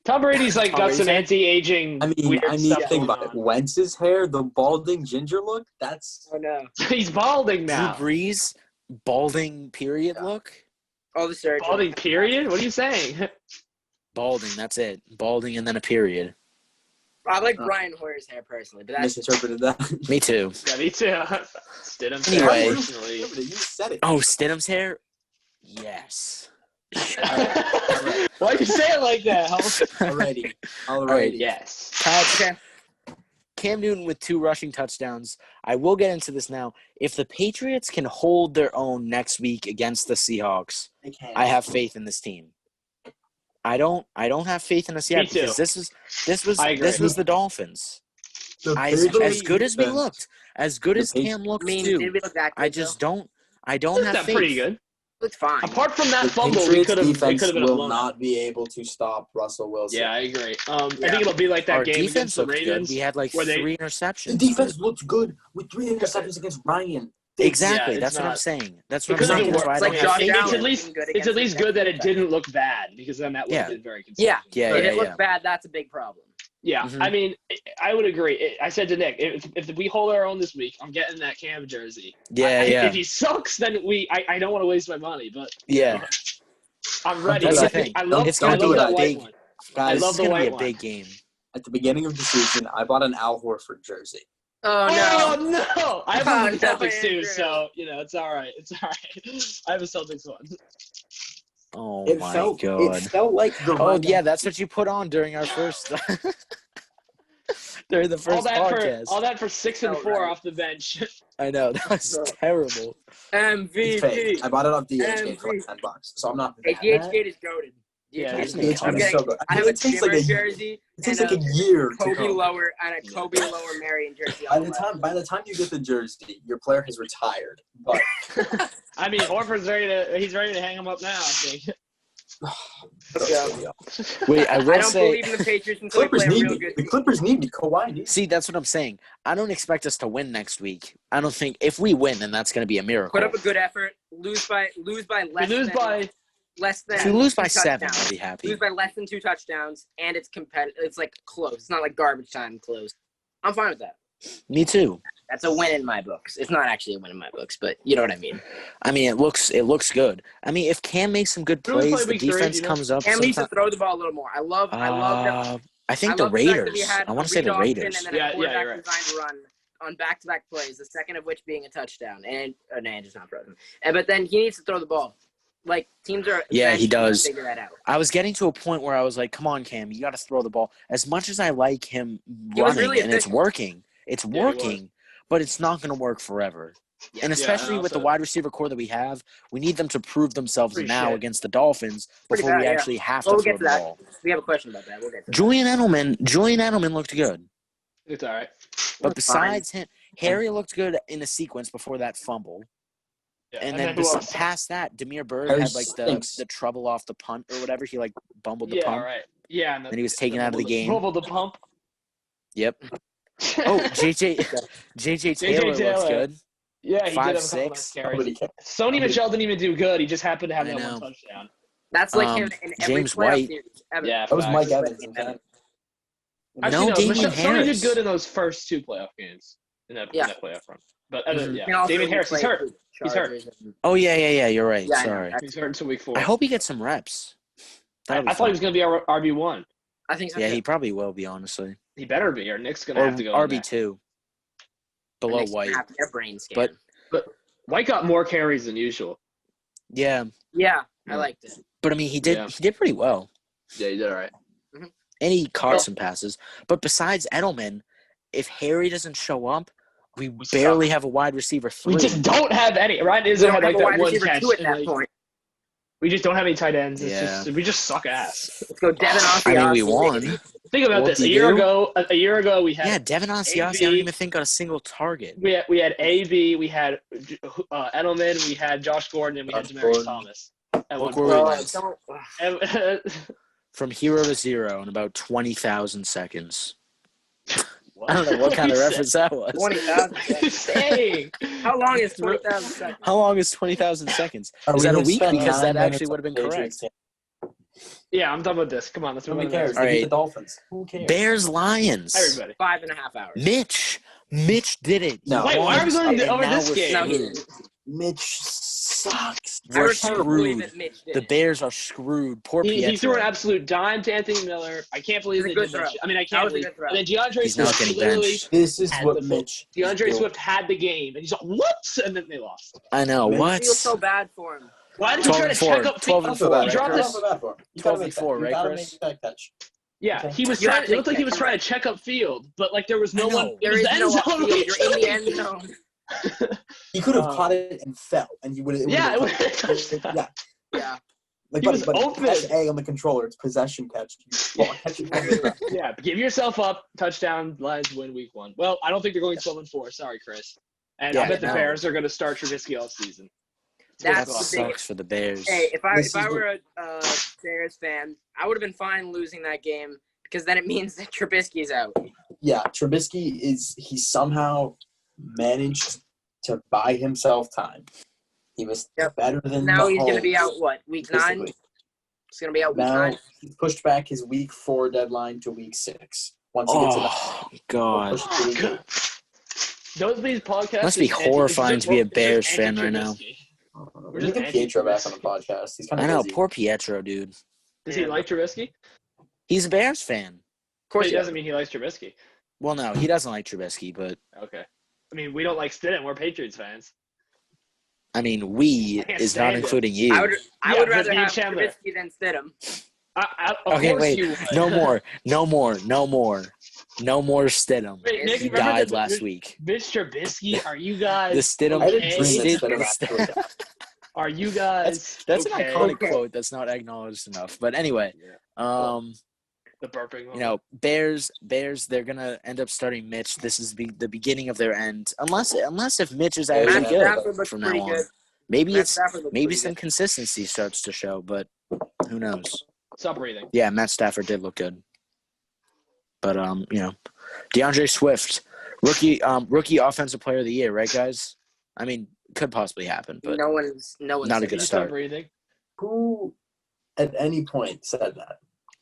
Tom Brady's like Tom got Brady's some hair? anti-aging weird stuff think going about it. on. Wentz's hair, the balding ginger look. That's Oh no. He's balding now. Drew Brees, balding period look. All the surgery. Balding period? What are you saying? Balding. That's it. Balding and then a period. I like Brian Hoyer's hair personally, but that's misinterpreted that. Me too. Yeah, me too. Stidham. Anyway. Unfortunately. You said it. Oh, Stidham's hair. Yes. Why you say it like that? Alrighty. Alrighty. Yes. Pat, Cam Newton with 2 rushing touchdowns. I will get into this now. If the Patriots can hold their own next week against the Seahawks, I have faith in this team. I don't have faith in us yet Me too. because this was I agree. the Dolphins. Patriots As good as we defense- looked, as good The as Cam looked I mean, too. did we look that good, I just though? don't have That's faith. pretty good. Looked fine. Apart from that The fumble, Patriots it defense could have been a will blowout. not be able to stop Russell Wilson. Yeah, I agree. I Yeah. think it'll be like that Our game defense against the looked good. Ravens. We had like where they- 3 interceptions. The defense looked good with 3 interceptions against Ryan. Exactly. Yeah, That's it's what I'm not- saying. That's It what could I'm have saying. been That's worse. why I It's don't like have Josh faith. Allen It's at least being good it's against at least the good that it defense. didn't look bad because then that would have Yeah. been very consistent. Yeah. Yeah, If yeah, it looked yeah. bad, that's a big problem. Yeah, Mhm. I mean, I would agree. I said to Nick, if we hold our own this week, I'm getting that Cam jersey. Yeah, yeah. If he sucks, then I don't want to waste my money, but Yeah. I'm ready. That's the Like, thing. I love It's I gonna love be that a white big- one. Guys, This love is the gonna be white a one. big game. at the beginning of the season, I bought an Al Horford jersey. Oh Oh no. no! I have Oh, one with the no, Celtics too, Andrew. so it's all right. It's all right. I have a Celtics one. Oh It my felt god. like the Oh run- yeah, that's what you put on during our first during the first podcast. All that for 6 and Oh, 4 right. off the bench. I know that was terrible. It's fake. MVP. I bought it off DHgate for like MVP. $10, so I'm not. Hey, that DH mad. Gate is goaded. Yeah, DH it's Gate been is coming. I'm It's getting, so good. I have a It takes like Jimmer a jersey. It takes and like a year to Kobe come. Lower and a Kobe Lower Marion jersey. By the time you get the jersey, your player has retired. But I mean, Horford's he's ready to hang him up now, I think. Wait, I will I don't say believe in the Patriots until they Clippers play a need real me. good The team. Clippers need me. Kawhi needs. see that's what I'm saying. I don't expect us to win next week. I don't think if we win then that's gonna be a miracle. Put up a good effort. Lose by less We lose than by less than if we lose by 2 7, touchdowns. I'll be happy. Lose by less than 2 touchdowns, and it's competitive. It's like close. It's not like garbage time close. I'm fine with that. Me too. That's a win in my books. It's not actually a win in my books, but you know what I mean. I mean it looks good. I mean if Cam makes some good Who do we plays, play the week 3, defense do you know? comes up Cam needs to sometime. throw the ball a little more. I love that. I think I the love fact that Raiders. we had I a want to say the read option Raiders. And then a Yeah, quarterback you're right. designed run on back-to-back plays, the second of which being a touchdown. And Andrew's not frozen. But then he needs to throw the ball. Like teams are. Yeah, he eventually gonna does. Figure that out. I was getting to a point where I was like, "Come on, Cam, you got to throw the ball." As much as I like him He was running really and it's efficient. working, it's Yeah, he was. working, but it's not going to work forever. Yeah. And especially and with the also- wide receiver core that we have, we need them to prove themselves Pretty now shit. against the Dolphins Pretty before we bad, yeah. actually have Well, to we'll throw get to the that. ball. We have a question about that. We'll get to that. Julian Edelman looked good, It's all right. but That's fine. besides him, Harry looked good in the sequence before that fumble. Yeah. And then who else? past that, Demir Bird Harry had like stinks. the trouble off the punt or whatever. He like bumbled the Yeah, punt. right. Yeah, and Then he was taken out of the game. Bubble the pump. Yep. Oh, JJ Taylor looks Taylor. good. Yeah, he 5'6". did have a couple nice carries. Nobody cares. Sony Michel didn't even do good. He just happened to have I that know. one touchdown. That's like him in every James playoff White. series ever. Yeah, That was facts. Mike Evans. In fact. Actually, No, Damian Sony Harris. did good in those first 2 playoff games. in that playoff run. But Mhm. Damian Harris is hurt. He's hurt. Oh, yeah. You're right. Yeah, Sorry. He's hurt until week 4. I hope he gets some reps. I thought he was going to be our RB1. I think so. Yeah, too. he probably will be, honestly. He better be, or Nick's going to Or have to go in there. RB2. Below Next White. have their brain scan. But White got more carries than usual. Yeah. Yeah, I liked it. But, I mean, he did pretty well. Yeah, he did all right. And he caught some passes. But besides Edelman, if Harry doesn't show up, we barely have a wide receiver 3. We just don't have any. Ryan We Izzo don't had have like a that wide one receiver catch. 2 at and, that like, point. we just don't have any tight ends. It's Yeah. just we just suck ass. Let's go Devin Asiasi. I mean, we won. Think about What this. did A he year do? ago, we had Yeah, Devin Asiasi, I don't even think got a single target. we had AB, we had Edelman, we had Josh Gordon, and we had Josh Demaryius Gordon. Thomas. At Look one where we point. went. And- From 0 to 0 in about 20,000 seconds. What? I don't know what kind of you reference that was. 20,000. What you saying? How long is 20,000 seconds? How long is 20,000 seconds? Are Is we that a gonna week? spend Because 9 that actually minutes would have been on correct. Patriots game? Yeah, I'm done with this. Come on, let's move on. Nobody to the cares. next. They beat Alright. the Dolphins. Who cares? Bears Lions. Everybody. 5.5 hours. Mitch did it. No. Wait, why are we going And over now this we're game? No, he screwed. didn't. Mitch sucks. I We're refuse to believe screwed. that Mitch did The it. Bears are screwed. Poor He Pietro. threw an absolute dime to Anthony Miller. I can't believe It they was a did good that. throw. I mean, I That can't was a believe. good throw. And then DeAndre He's not Swift getting literally benched. This is had what the Mitch. DeAndre is Swift had the game, and he's like, "What?" And then they lost. I know. Mitch What? I feel so bad for him. Why did he 12 try to and 4. check up? 12 I and don't feel 4, bad. He right, dropped I this. don't feel bad for him. You 12 gotta and make that. 4, You right, gotta Chris? make that catch. Yeah, Okay. he was You trying. have It to looked like he was check trying him to check up field, but like there was no I know. one. It There was is the end no zone. upfield. You're in the end zone. He could have caught it and fell, and he would have. Yeah, it would've been a touchdown. Yeah. Yeah. Like, He was open. Press A on the controller. It's possession catch. Catch it from the ground. Yeah, give yourself up. Touchdown. Lions win week 1. Well, I don't think they're going 12-4. Sorry, Chris. And I Yeah, bet the no. Bears are going to start Trubisky all season. That That's the sucks biggest. for the Bears. Hey, if This I is were a Bears fan, I would have been fine losing that game because then it means that Trubisky's out. Yeah, Trubisky he somehow managed to buy himself time. He was better than Now he's going to Mahomes, be out, what, week 9? statistically. He's going to be out week Now 9. he's pushed back his week 4 deadline to week 6. Once he gets it Oh, God. push it to week 8. Nosebleeds podcast Must be is horrifying to be a Bears fan right now. anti-Trubisky. We're just get Pietro back on the podcast. He's kind I of know. busy. Poor Pietro, dude. Does he like Trubisky? He's a Bears fan. Of course But he it doesn't mean he likes Trubisky. Well, no, he doesn't like Trubisky, but, Okay. I mean, we don't like Stidham. We're Patriots fans. I mean, we I can't is not stand it. including you. I would Yeah, rather just me and have Chandler. Trubisky than Stidham. Of Okay, course wait. you would. No more. No more. No more. No more Stidham. Wait, Nick, He remember died the- last week. Mitch Trubisky, are you guys The Stidham. I had a okay? dream that the Stidham actually died. Are you guys That's okay? an iconic Okay. quote that's not acknowledged enough. But anyway, The burping one. you know, Bears, they're gonna end up starting Mitch. This is the beginning of their end, unless if Mitch is actually Matt good Stafford looks from now pretty on. good. Maybe Matt it's Stafford looks maybe pretty some good. consistency starts to show, but who knows? Stop breathing. Yeah, Matt Stafford did look good, but you know, DeAndre Swift, rookie offensive player of the year, right, guys? I mean, could possibly happen, but No one's not a said good that. Stop start. breathing. Who at any point said that?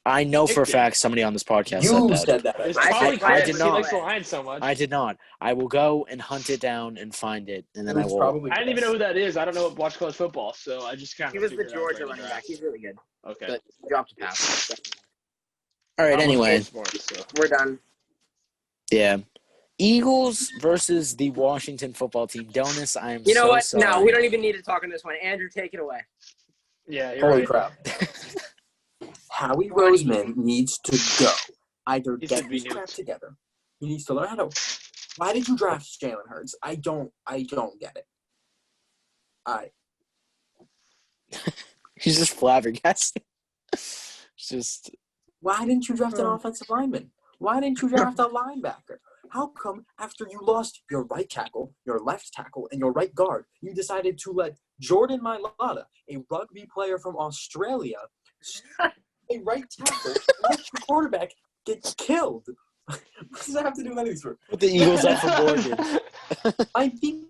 I know for a Nick did. fact somebody on this podcast You said that. said that. It's I probably said- I Chris. did He not. likes the Lions so much. I did not. I will go and hunt it down and find it, and then I It's will. probably I didn't even know who that is. I don't know watch college football, so I just kind of. He was the Georgia running back. He's really good. Okay. But he dropped a pass. All right. I'm a Anyway, sports, so. We're done. yeah. Eagles versus the Washington football team. Donis, I am. You know so what? Sorry. No, we don't even need to talk on this one. Andrew, take it away. Yeah, you're Holy right. crap. Howie Roseman needs to go. Either He get should be his crap nuked. together. He needs to learn how to. Why did you draft Jalen Hurts? I don't get it. He's just flabbergasted. Just Why didn't you draft an offensive lineman? Why didn't you draft a linebacker? How come after you lost your right tackle, your left tackle, and your right guard, you decided to let Jordan Mailata, a rugby player from Australia, a right tackle, let your quarterback get killed? What does that have to do with anything? put the Eagles up for Morgan.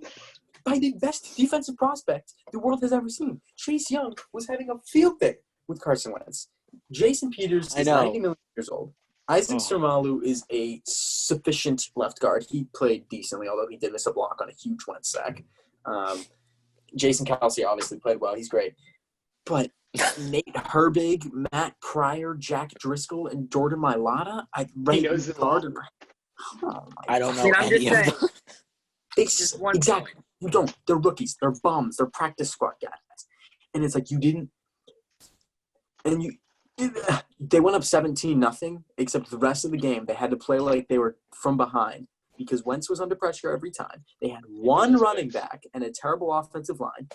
By the best defensive prospect the world has ever seen. Chase Young was having a field day with Carson Wentz. Jason Peters I is know. 90 million years old. Isaac Oh. Sermalu is a sufficient left guard. He played decently, although he did miss a block on a huge Wentz sack. Jason Kelsey obviously played well. He's great. But Nate Herbig, Matt Pryor, Jack Driscoll, and Jordan Mailata, I don't know I mean, I'm any just of saying. them. Exactly. You don't. They're rookies. They're bums. They're practice squad guys. And it's like you didn't – and they went up 17-0, except the rest of the game they had to play like they were from behind because Wentz was under pressure every time. They had one running back and a terrible offensive line.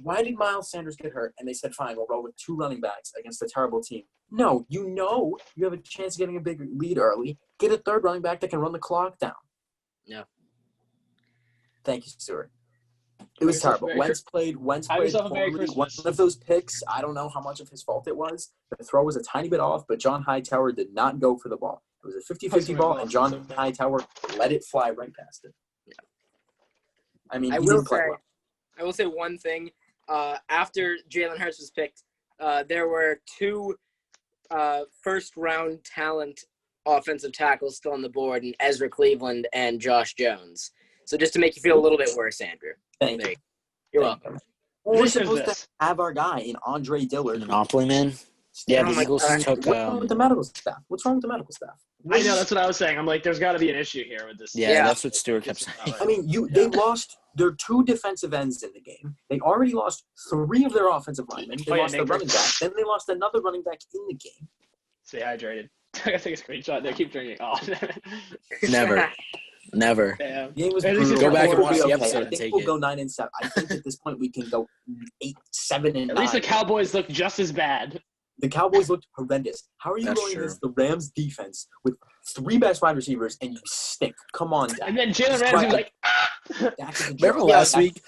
Why did Miles Sanders get hurt? And they said, fine, we'll roll with 2 running backs against a terrible team. No, you have a chance of getting a big lead early. Get a 3rd running back that can run the clock down. Yeah. Thank you, Stuart. It was terrible. Wentz played poorly. One of those picks, I don't know how much of his fault it was. The throw was a tiny bit off, but John Hightower did not go for the ball. It was a 50-50 ball, and John Hightower let it fly right past it. Yeah. I mean, he didn't play well. I will say one thing. After Jalen Hurts was picked, there were 2 first-round talent offensive tackles still on the board, in Ezra Cleveland and Josh Jones. So just to make you feel a little bit worse, Andrew. Thank you. You're welcome. We're supposed to have our guy in Andre Dillard. Monopoly man. Yeah, the Eagles took. What's wrong with the medical staff? I know, that's what I was saying. I'm like, there's got to be an issue here with this. Yeah, that's what Stuart kept saying. I mean, they lost their 2 defensive ends in the game. They already lost 3 of their offensive linemen. They lost their running back. Then they lost another running back in the game. Stay hydrated. I gotta take a screenshot. They keep drinking. Oh. Never. Damn. Go back and watch the episode I think we'll go 9-7. I think at this point we can go 8-7-9. At least the Cowboys look just as bad. The Cowboys looked horrendous. How are you going against the Rams defense with 3 best wide receivers and you stink? Come on, Dak. And then Jalen Ramsey was like, Remember last week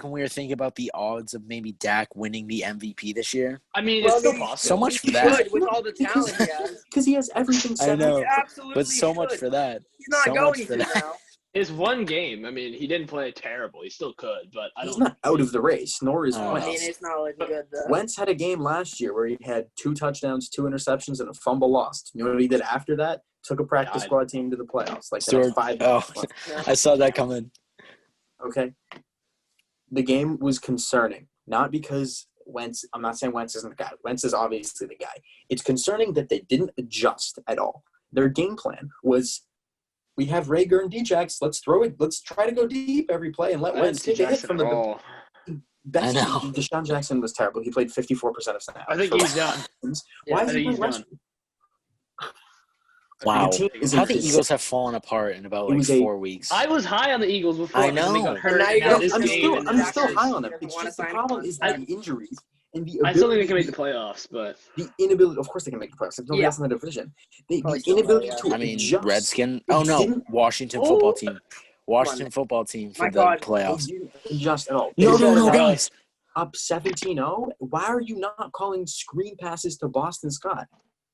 when we were thinking about the odds of maybe Dak winning the MVP this year? I mean, it's still possible. So much for that. With all the talent he has. Because he has everything set I know, absolutely but so much for that. He's not so going to now. It's one game. I mean, he didn't play terrible. He still could, but he's not out of the race, nor is Wentz. I mean, it's not looking good, though. Wentz had a game last year where he had 2 touchdowns, 2 interceptions, and a fumble lost. You know what he did after that? Took a practice squad team to the playoffs. Like Stuart, 5 I saw that coming. Okay. The game was concerning, not because Wentz – I'm not saying Wentz isn't the guy. Wentz is obviously the guy. It's concerning that they didn't adjust at all. Their game plan was – we have Rager and Djax. Let's throw it. Let's try to go deep every play and let Wentz take a hit from the best. Deshaun Jackson was terrible. He played 54% of snaps. I think he's done. Why is he done? Wow. How the Eagles have fallen apart in about 4 weeks. I was high on the Eagles before. I know. I'm still high on them. It's just the problem is the injuries. And the I still think they can make the playoffs, but the inability. Of course, they can make the playoffs. There's nobody else in the division. The inability to adjust. Redskin. Oh no, Washington football team. Washington football team for the playoffs. They didn't adjust at all. No, guys. Up 17-0. Why are you not calling screen passes to Boston Scott?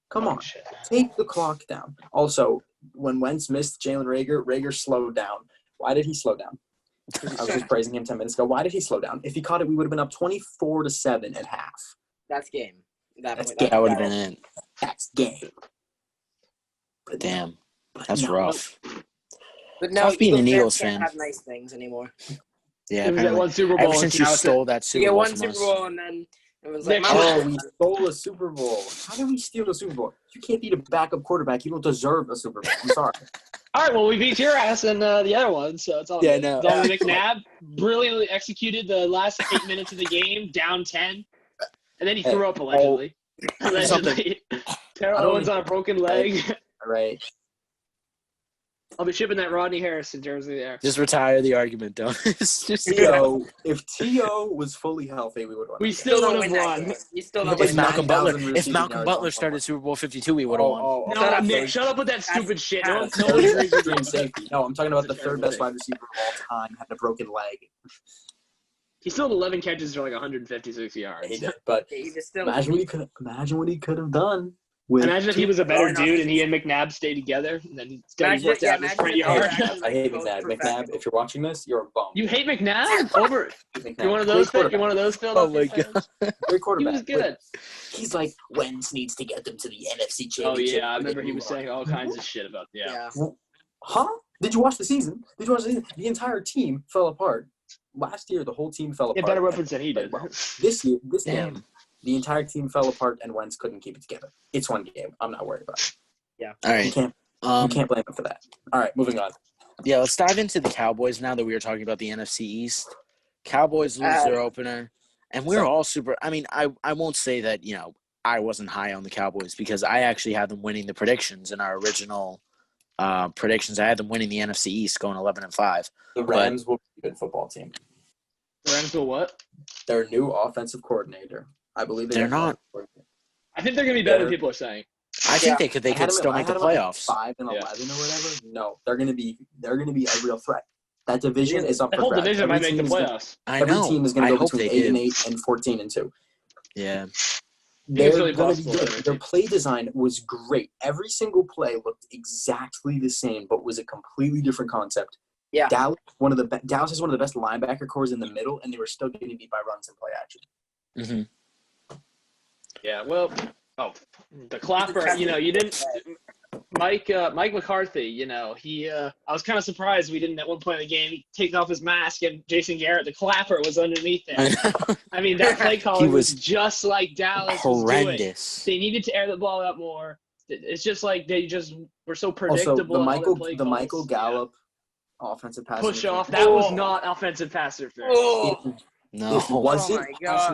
Come on, take the clock down. Also, when Wentz missed Jalen Rager slowed down. Why did he slow down? I was just praising him 10 minutes ago. Why did he slow down? If he caught it, we would have been up 24-7 at half. That's game. That would have been it. That's game. But damn, that's rough. But now being an Eagles fan fan. Have nice things anymore. Yeah, one Super Bowl. Ever since you stole that Super Bowl, one Super Bowl, and then it was like, we stole a Super Bowl. How did we steal a Super Bowl? You can't beat a backup quarterback. You don't deserve a Super Bowl. I'm sorry. All right, well, we beat your ass in the other one, so it's all good. No. Donovan McNabb brilliantly executed the last 8 minutes of the game, down 10, and then he threw up allegedly. Terrell Owens on a broken leg. All right. I'll be shipping that Rodney Harrison jersey there. Just retire the argument, DONIS. If T.O. was fully healthy, we would have won. We still would have won. You still don't If Malcolm Butler started Super Bowl 52, we would have won. No, Nick, shut up with that stupid shit. No one safety. No, I'm talking about the 3rd best wide receiver of all time had a broken leg. He still had 11 catches for like 156 yards. He did, but imagine what he could have done. Imagine if he was a better dude and he and McNabb stayed together, and then he's got worked out in his front yard. I hate McNabb. McNabb, if you're watching this, you're a bum. You hate McNabb? Over? McNabb. You're one of those. You're one of those. Oh my god! Great quarterback. He was good. He's like, Wentz needs to get them to the NFC Championship. Oh yeah, I remember he was saying all kinds of shit about Huh? Did you watch the season? The entire team fell apart. Last year, the whole team fell apart. Yeah, better weapons than he did. Well, this game, the entire team fell apart, and Wentz couldn't keep it together. It's one game. I'm not worried about it. Yeah. All right. You can't blame him for that. All right, moving on. Yeah, let's dive into the Cowboys now that we were talking about the NFC East. Cowboys lose their opener, and we're all super – I mean, I won't say that, I wasn't high on the Cowboys because I actually had them winning the predictions in our original predictions. I had them winning the NFC East, going 11-5. The Rams will be a good football team. The Rams will what? Their new offensive coordinator. I believe they're not. I think they're going to be better than people are saying. I think they could still make the playoffs. 5-11 or whatever. No, they're going to be a real threat. That division is up for grabs. The whole division might make the playoffs. Every team is going to go between 8-8 and 14-2. Yeah. They're going to be good. Their play design was great. Every single play looked exactly the same, but was a completely different concept. Yeah. Dallas has one of the best linebacker cores in the middle, and they were still getting beat by runs and play action. Mm-hmm. Yeah, well, the clapper, you didn't – Mike McCarthy, I was kind of surprised we didn't at one point in the game take off his mask and Jason Garrett, the clapper, was underneath there. I mean, that play calling was just like Dallas horrendous. Was doing. They needed to air the ball out more. It's just like they just were so predictable. Also, the Michael Gallup offensive pass push off, that was not offensive pass interference. No.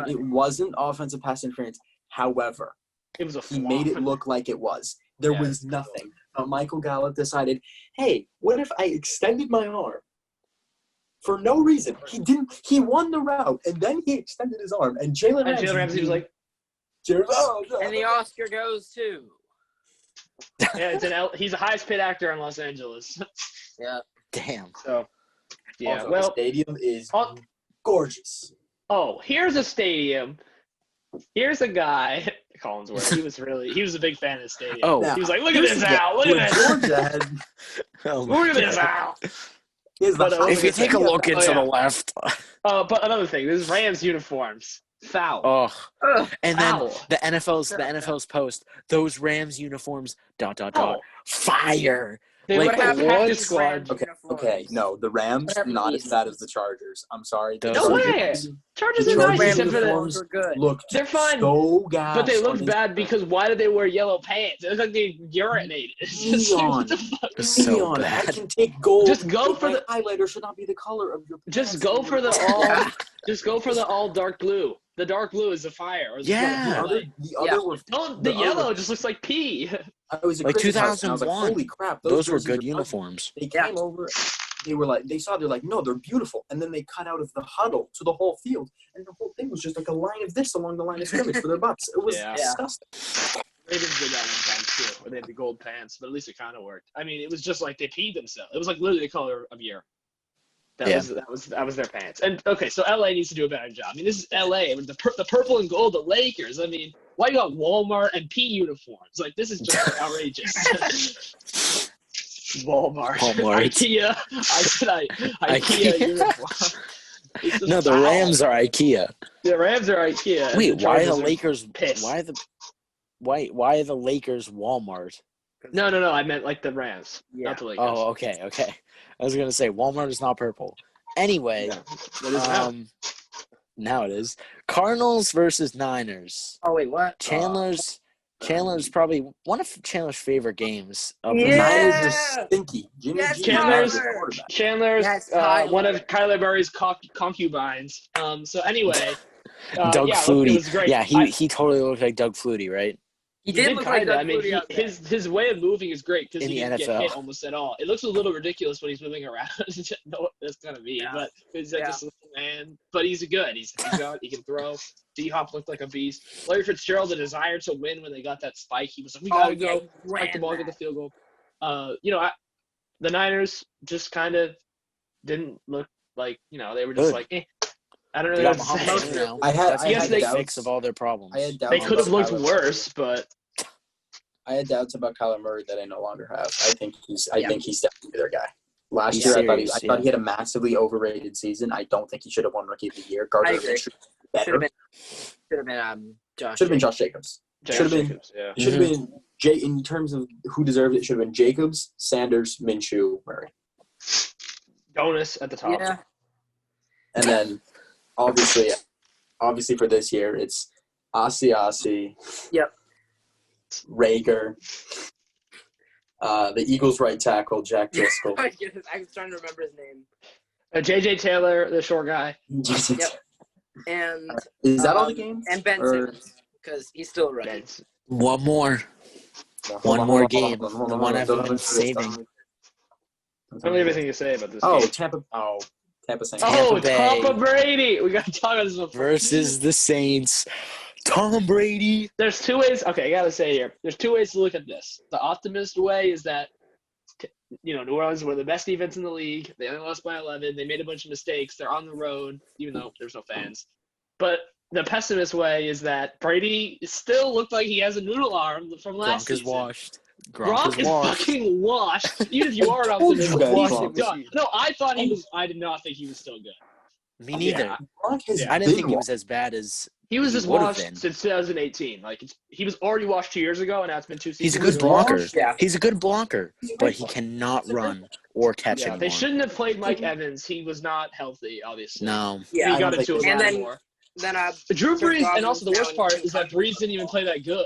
It wasn't offensive pass interference. However, it was he made it look like it was. There was nothing. Michael Gallup decided, hey, what if I extended my arm for no reason? He won the route, and then he extended his arm. And Jalen Ramsey was like, and the Oscar goes to. Yeah, he's the highest paid actor in Los Angeles. Yeah. Damn. So, yeah. Also, well, the stadium is gorgeous. Oh, here's a stadium. Here's a guy, Collinsworth. He was a big fan of the stadium. Oh, he was like, look at this out. Look at this. Look at this out. If you take a look into the left. But another thing, this Rams uniforms. Foul. And then the NFL's post, those Rams uniforms, ... fire. They would have practice squad. Okay. No, the Rams not as bad as the Chargers. I'm sorry. No way. Chargers are nice. Except for they're fine. So gas. But they looked bad because why did they wear yellow pants? It looked like they urinated. What the fuck? So bad. I can take gold. Just go for the highlighter. Should not be the color of your. Just go for the all. Just go for the all dark blue. The dark blue is the fire. Or the yellow just looks like pee. I was like 2001. I was like, holy crap! Those were good uniforms. They came over. They're like, no, they're beautiful. And then they cut out of the huddle to the whole field, and the whole thing was just like a line of this along the line of scrimmage for their butts. It was disgusting. Ravens did that one time too, where they had the gold pants, but at least it kind of worked. I mean, it was just like they peed themselves. It was like literally the color of year. That was their pants. And okay, so LA needs to do a better job. I mean, this is LA with the purple and gold, the Lakers. I mean, why you got Walmart and P uniforms? Like, this is just outrageous. Walmart. IKEA. I said IKEA uniform. No, the Rams are IKEA. The Rams are IKEA. Wait, why are the Lakers pissed? Why are the Lakers Walmart? No. I meant like the Rams, not the Lakers. Oh, okay. I was gonna say Walmart is not purple. Anyway, now it is. Cardinals versus Niners. Oh wait, what? Chandler's probably one of Chandler's favorite games. The Niners are stinky. Chandler's one of Kyler Murray's concubines. So anyway, Doug Flutie. It was great. Yeah, he totally looked like Doug Flutie, right? He did look like Doug Flutie. His way of moving is great because he didn't NFL. get hit almost at all. It looks a little ridiculous when he's moving around. No, that's kind of mean, but he's just a little man. But he's good. He can throw. D-Hop looked like a beast. Larry Fitzgerald, the desire to win when they got that spike. He was like, we gotta go, spike the ball, get the field goal. The Niners just kind of didn't look like they were just like, eh. I don't really know what to say. They fix of all their problems. They could have looked worse, but I had doubts about Kyler Murray that I no longer have. I think he's definitely their guy. Last He's year, serious, I thought he had a massively overrated season. I don't think he should have won Rookie of the Year. Gardner I agree. Minshew Should better. have been Josh. Should have been Josh Jacobs. Should have been. Yeah. It should have been in terms of who deserved it. Should have been Jacobs, Sanders, Minshew, Murray. DONIS at the top. Yeah. And then, obviously for this year, it's Asiasi. Yep. Rager. The Eagles' right tackle, Jack Driscoll. I was trying to remember his name. J.J. Taylor, the short guy. Yep. And Is that all the games? And Ben Simmons, because he's still running. One more. One more game. The one I've been saving. I don't have anything to say about this game. Tampa Saints. Oh, Bay. Tampa Brady. We got to talk about this Versus the Saints. Tom Brady. There's two ways. Okay, I got to say here. There's two ways to look at this. The optimist way is that, New Orleans were the best defense in the league. They only lost by 11. They made a bunch of mistakes. They're on the road, even though there's no fans. But the pessimist way is that Brady still looked like he has a noodle arm from last season. Gronk is Gronk is fucking washed. Even if you are an optimist, no, I did not think he was still good. Me neither. Yeah. I didn't think he was as bad as he was just would have washed been. since 2018. Like he was already washed 2 years ago, and now it's been 2 seasons. He's a good blocker. Yeah. He's a good blocker, but he cannot run or catch anymore. They shouldn't have played Mike Evans. He was not healthy, obviously. No. Yeah. He got into it a lot more. Then Drew Brees, and also the worst part is that Brees didn't even play that good.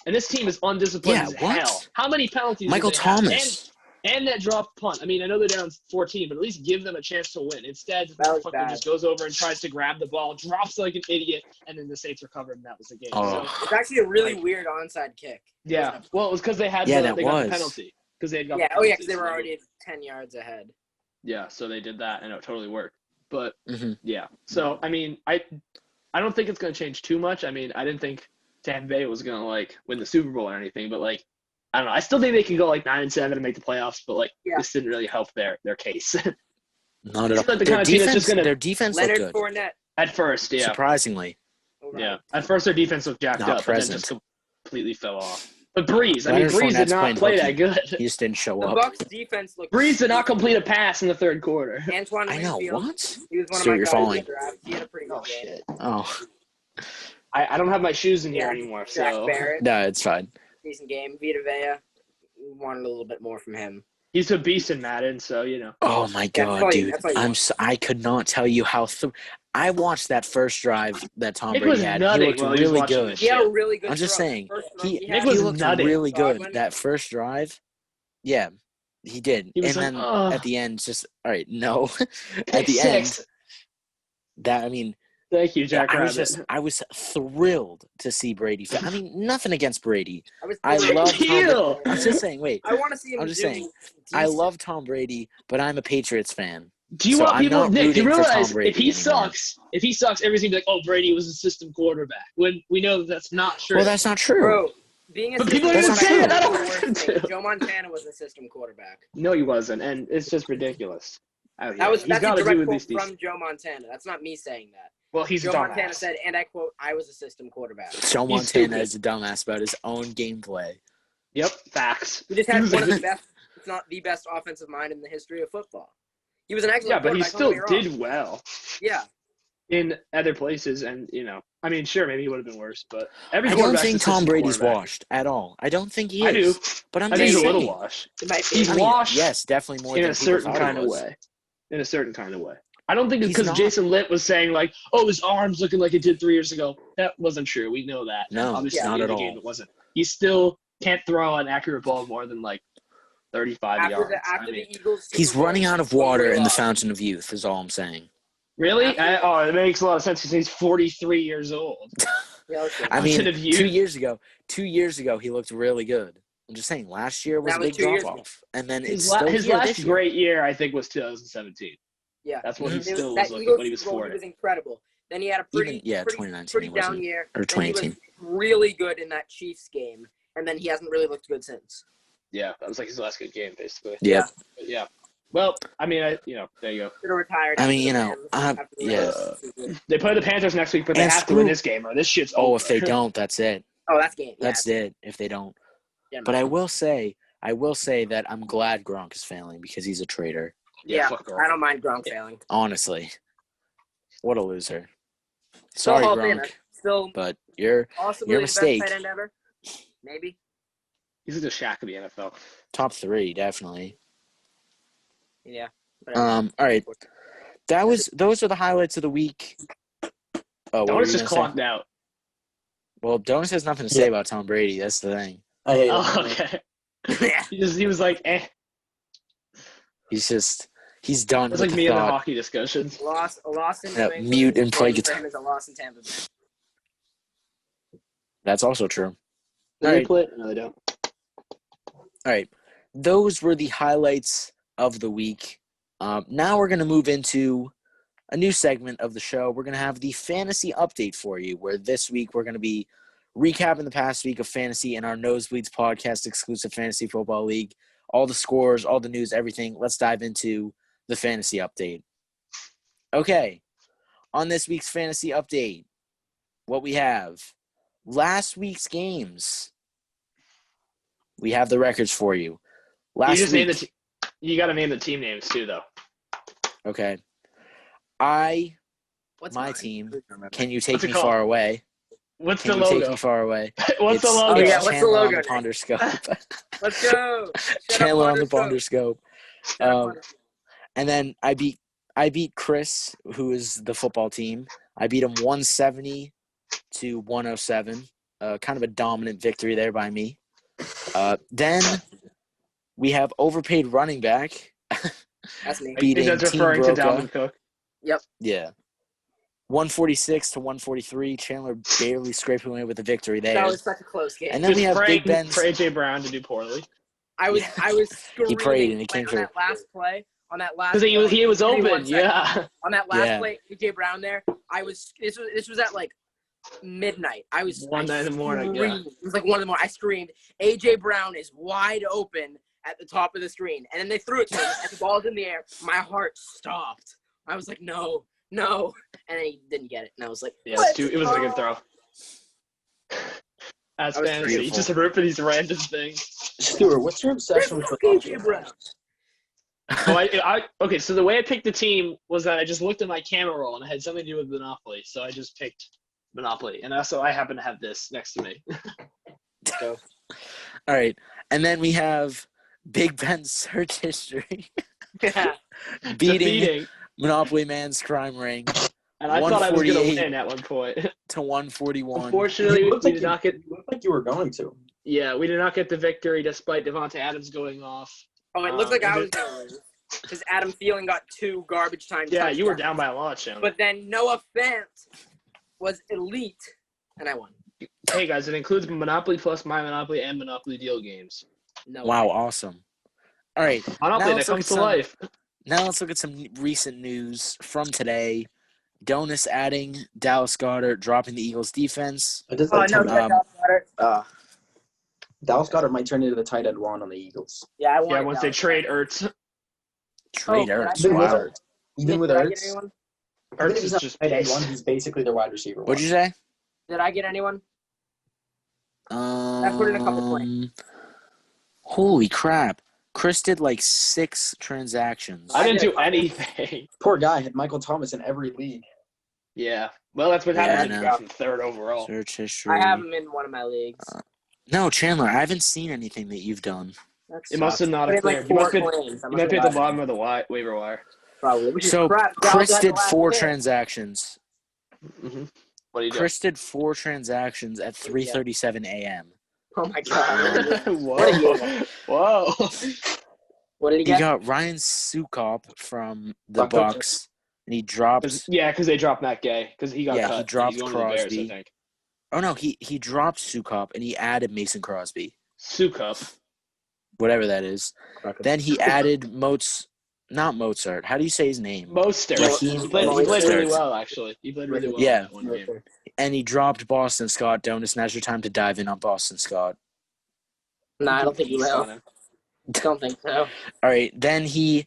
And this team is undisciplined as hell. How many penalties? Michael Thomas. And that dropped punt. I mean, I know they're down 14, but at least give them a chance to win. Instead, the fucker just goes over and tries to grab the ball, drops like an idiot, and then the Saints recovered, and that was the game. Oh. So, it's actually a really weird onside kick. Yeah. Well, it was because they had got the penalty. Because they had got because they were already 10 yards ahead. Yeah, so they did that, and it totally worked. But, yeah. So, I mean, I don't think it's going to change too much. I mean, I didn't think Tampa Bay was going to, win the Super Bowl or anything, but, I don't know. I still think they can go 9-7 and make the playoffs, but this didn't really help their case. Not at all. Like the kind of team that's just gonna, their defense looked good. Fournette. At first, yeah. Surprisingly. Yeah. At first, their defense looked jacked Not up, present. and then just completely fell off. But Breeze, Fournette's did not play that good. He just didn't show The up. Bucks defense looked. Breeze did not complete a pass in the third quarter. Antoine I know, Winfield, what? He was one So of my you're guys falling. in the draft. He had a pretty good game. Shit. Oh. I don't have my shoes in here anymore, Jack so. Barrett, No, it's fine. decent game. Vita Vea, wanted a little bit more from him. He's a beast in Madden, so, Oh, my God, dude. I could not tell you how I watched that first drive that Tom Brady had. He looked really good. He had a really good I'm just saying, he was looked really good. That first drive, yeah, he did. He was and then at the end, all right, no. At the end, Thank you, Jack Rabbit. I was thrilled to see Brady. Nothing against Brady. I love Tom Brady. I'm just saying, wait. I want to see him. I'm just saying, I love Tom Brady, but I'm a Patriots fan. Do you want people, Nick, do you realize if he anymore. sucks, everybody's going to be like, oh, Brady was a system quarterback, when we know that's not true. Well, that's not true. Bro, being a But system people are quarterback saying is that. I the don't worst want thing. to. Joe Montana was a system quarterback. No, he wasn't, and it's just ridiculous. That's a direct quote from Joe Montana. That's not me saying that. Well, he's Joe a dumbass. Montana said, and I quote, I was a system quarterback. Joe Montana is a dumbass about his own gameplay. Yep, facts. He just had one of the best, if not the best offensive mind in the history of football. He was an excellent but he still quarterback, did well. Yeah. In other places, and, sure, maybe he would have been worse, but I don't think Tom Brady's washed at all. I don't think he is. I do. But I think he's a little washed. He's washed. Yes, definitely more in than a certain kind of way. In a certain kind of way. I don't think it's because Jason Litt was saying, his arm's looking like it did 3 years ago. That wasn't true. We know that. No, obviously, not at all. It wasn't. He still can't throw an accurate ball more than, 35 yards. After the Eagles, he's running out of water in the fountain of youth, is all I'm saying. Really? It makes a lot of sense because he's 43 years old. 2 years ago, he looked really good. I'm just saying, last year was a big drop-off. And then his last great year, I think, was 2017. Yeah. That's when he still was looking, when he was 40. He was incredible. Then he had a pretty 2019 down year. Or 2018. He was really good in that Chiefs game, and then he hasn't really looked good since. Yeah, that was his last good game, basically. Yeah. Yeah. Well, there you go. Should have retired. They play the Panthers next week, but they have to win this game, or this shit's over. Oh, if they don't, that's it. Oh, that's game. That's it. If they don't. But I will say that I'm glad Gronk is failing because he's a traitor. Yeah, fuck Gronk. I don't mind Gronk failing. Honestly, what a loser. Still Sorry, Hall of Famer. Gronk, Still but you're possibly a the best mistake. tight end ever. Maybe. He's the Shaq of the NFL. Top 3, definitely. Yeah. All right. Those are the highlights of the week. Oh, what were Donis you just gonna say? clocked out. Well, Donis has nothing to say about Tom Brady. That's the thing. I hate Oh, him. okay. Yeah. He was like, eh. He's done It's with like the me in the thought. hockey discussions. A loss in Yeah, New England. mute and play For guitar. him is a loss in Tampa Bay. That's also true. Do All they right. play? No, they don't. All right. Those were the highlights of the week. Now we're going to move into a new segment of the show. We're going to have the fantasy update for you, where this week we're going to be recapping the past week of fantasy in our Nosebleeds podcast exclusive fantasy football league. All the scores, all the news, everything. Let's dive into the fantasy update. Okay. On this week's fantasy update, what we have, last week's games. We have the records for you. Last week. You got to name the team names too, though. Okay. What's my mine? team, Remember. Can You Take What's it Me called? Far Away? What's Can the You Take logo? Me Far Away? What's the It's- logo? Oh, yeah, it's what's the Chandler logo on the name? Ponder Scope. Let's go. Chandler on the Ponder Scope. Shut up, Ponder. And then I beat Chris, who is the football team. I beat him 170 to 107. Kind of a dominant victory there by me. Then we have overpaid running back. That's me. I think beating that's Team referring to Broca. Dalvin Cook. Yeah. 146 to 143. Chandler barely scraping away with the victory there. That was such a close game. And then we have Big praying Ben's. for AJ Brown to do poorly. I was screaming prayed and it came on true. that last play. On that last Because he was 31 open, seconds. yeah. On that last Yeah. play, AJ Brown there, this was at like midnight. I 1 in the morning, yeah. screamed. It was like 1 in the morning. I screamed, AJ Brown is wide open at the top of the screen. And then they threw it to him, and the ball's in the air. My heart stopped. I was like, no. And then he didn't get it. And I was like, Yeah, it was a good throw. That's That was fantasy. You beautiful. just root for these random things. Stuart, what's your obsession with AJ Brown. Okay, so the way I picked the team was that I just looked at my camera roll and it had something to do with Monopoly. So I just picked Monopoly. And also I happen to have this next to me. So. All right. And then we have Big Ben's search history. beating Defeating. Monopoly Man's crime ring And I thought I was going to 148 win at one point. to 141. Unfortunately, You looked we like did not get. You looked like you were going to. Yeah, we did not get the victory despite Devontae Adams going off. Oh, it looked like I and was going to lose. Because Adam Thielen got 2 garbage time Yeah, you were touchdowns. down by a lot, Chandler. But then Noah Fant was elite, and I won. Hey, guys, it includes Monopoly Plus, My Monopoly, and Monopoly Deal games. No Wow, way. awesome. All right. Monopoly, that let's look comes at to some- life. Now let's look at some recent news from today. Donis adding Dallas Goedert, dropping the Eagles' defense. I just Oh, like no, Dallas Goedert might turn into the tight end one on the Eagles. Yeah, I Yeah, wanted once Dallas. they trade Ertz. Trade Oh, Ertz. Even with Wow. Ertz, even with Did I get Ertz, anyone? even Ertz if he's is not just tight end pissed. one, he's basically their wide receiver. What'd you say? Did I get anyone? I put in a couple points. Holy crap. Chris did like 6 transactions. I didn't did a do couple. anything. Poor guy had Michael Thomas in every league. Yeah. Well, that's what Yeah, happens I when know. you go from third overall. Search history. I have him in one of my leagues. No, Chandler, I haven't seen anything that you've done. That It must have sucks. not I had cleared. like You 4 must be claims. I you must might be at have the lied. bottom of the waiver wire. Probably. Which is So crap. Dallas Chris had the did last 4 pick. transactions. Mm-hmm. What do you do? Chris did 4 transactions at 3:37 a.m. Oh my god. Whoa. Whoa. What did he He get? got Ryan Sukop from the Buck- Bucks, and he dropped. Yeah, because they dropped Matt Gay. Because he got Yeah, cut. he dropped He's going to the Bears, Crosby. I think. Oh no, he dropped Sukop and he added Mason Crosby, Sukup. whatever that is. Then he added not Mozart. How do you say his name? Mostert. Raheem He played really Mostert. well, actually. He played really well Yeah. in that one game. And he dropped Boston Scott. Donis, now's your time to dive in on Boston Scott. No, I don't think he will. Don't think so. All right. Then he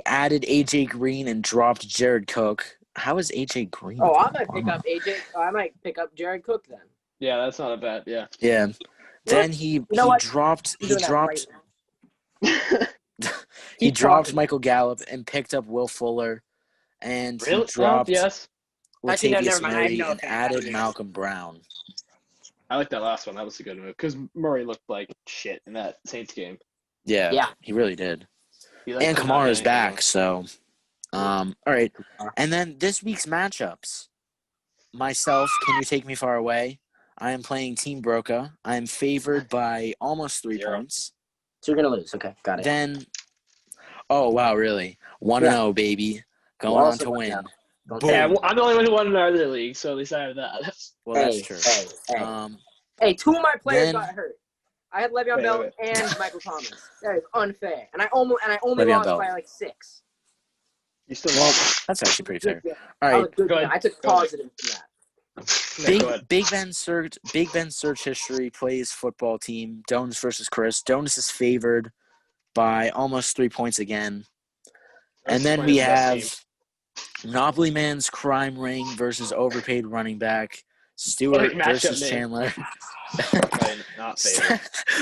added AJ Green and dropped Jared Cook. How is AJ Green? Oh, I might pick up AJ. I might pick up Jared Cook then. Yeah, that's not a bad. Yeah. Yeah. Then he know what? dropped I'm he doing that dropped right he Keep dropped talking. Michael Gallup and picked up Will Fuller, and he Really? dropped Yes. Actually, no, Latavius never mind. I have Murray no and offense. added Malcolm Brown. I like that last one. That was a good move because Murray looked like shit in that Saints game. Yeah. He really did. He, like, And could not do Kamara's anything back, wrong. so all right. And then this week's matchups. Myself, can you take me far away? I am playing Team Broca. I am favored by almost 3 0. points. So you're gonna lose. Okay, got it. Then, oh wow, really? 1-0, baby, going Well, on also to one win. down. Don't Boom. say Yeah, it. well, I'm the only one who won in our other league, so at least I have that. Well, that's true. Hey. Hey, 2 of my players then- got hurt. I had Le'Veon Wait, Bell wait. and Michael Thomas. That is unfair. And I only Le'Veon lost Bell. by like 6. You still Well, won. that's actually pretty fair. Yeah. All That right, was good. Go ahead. I took Go ahead. positive from that. Yeah, go ahead. Big Ben's search history plays football team. Donis versus Chris. Donis is favored by almost 3 points again. And then we have Monopoly Man's crime ring versus overpaid running back. Stewart Matchup versus name. Chandler. Probably not favored.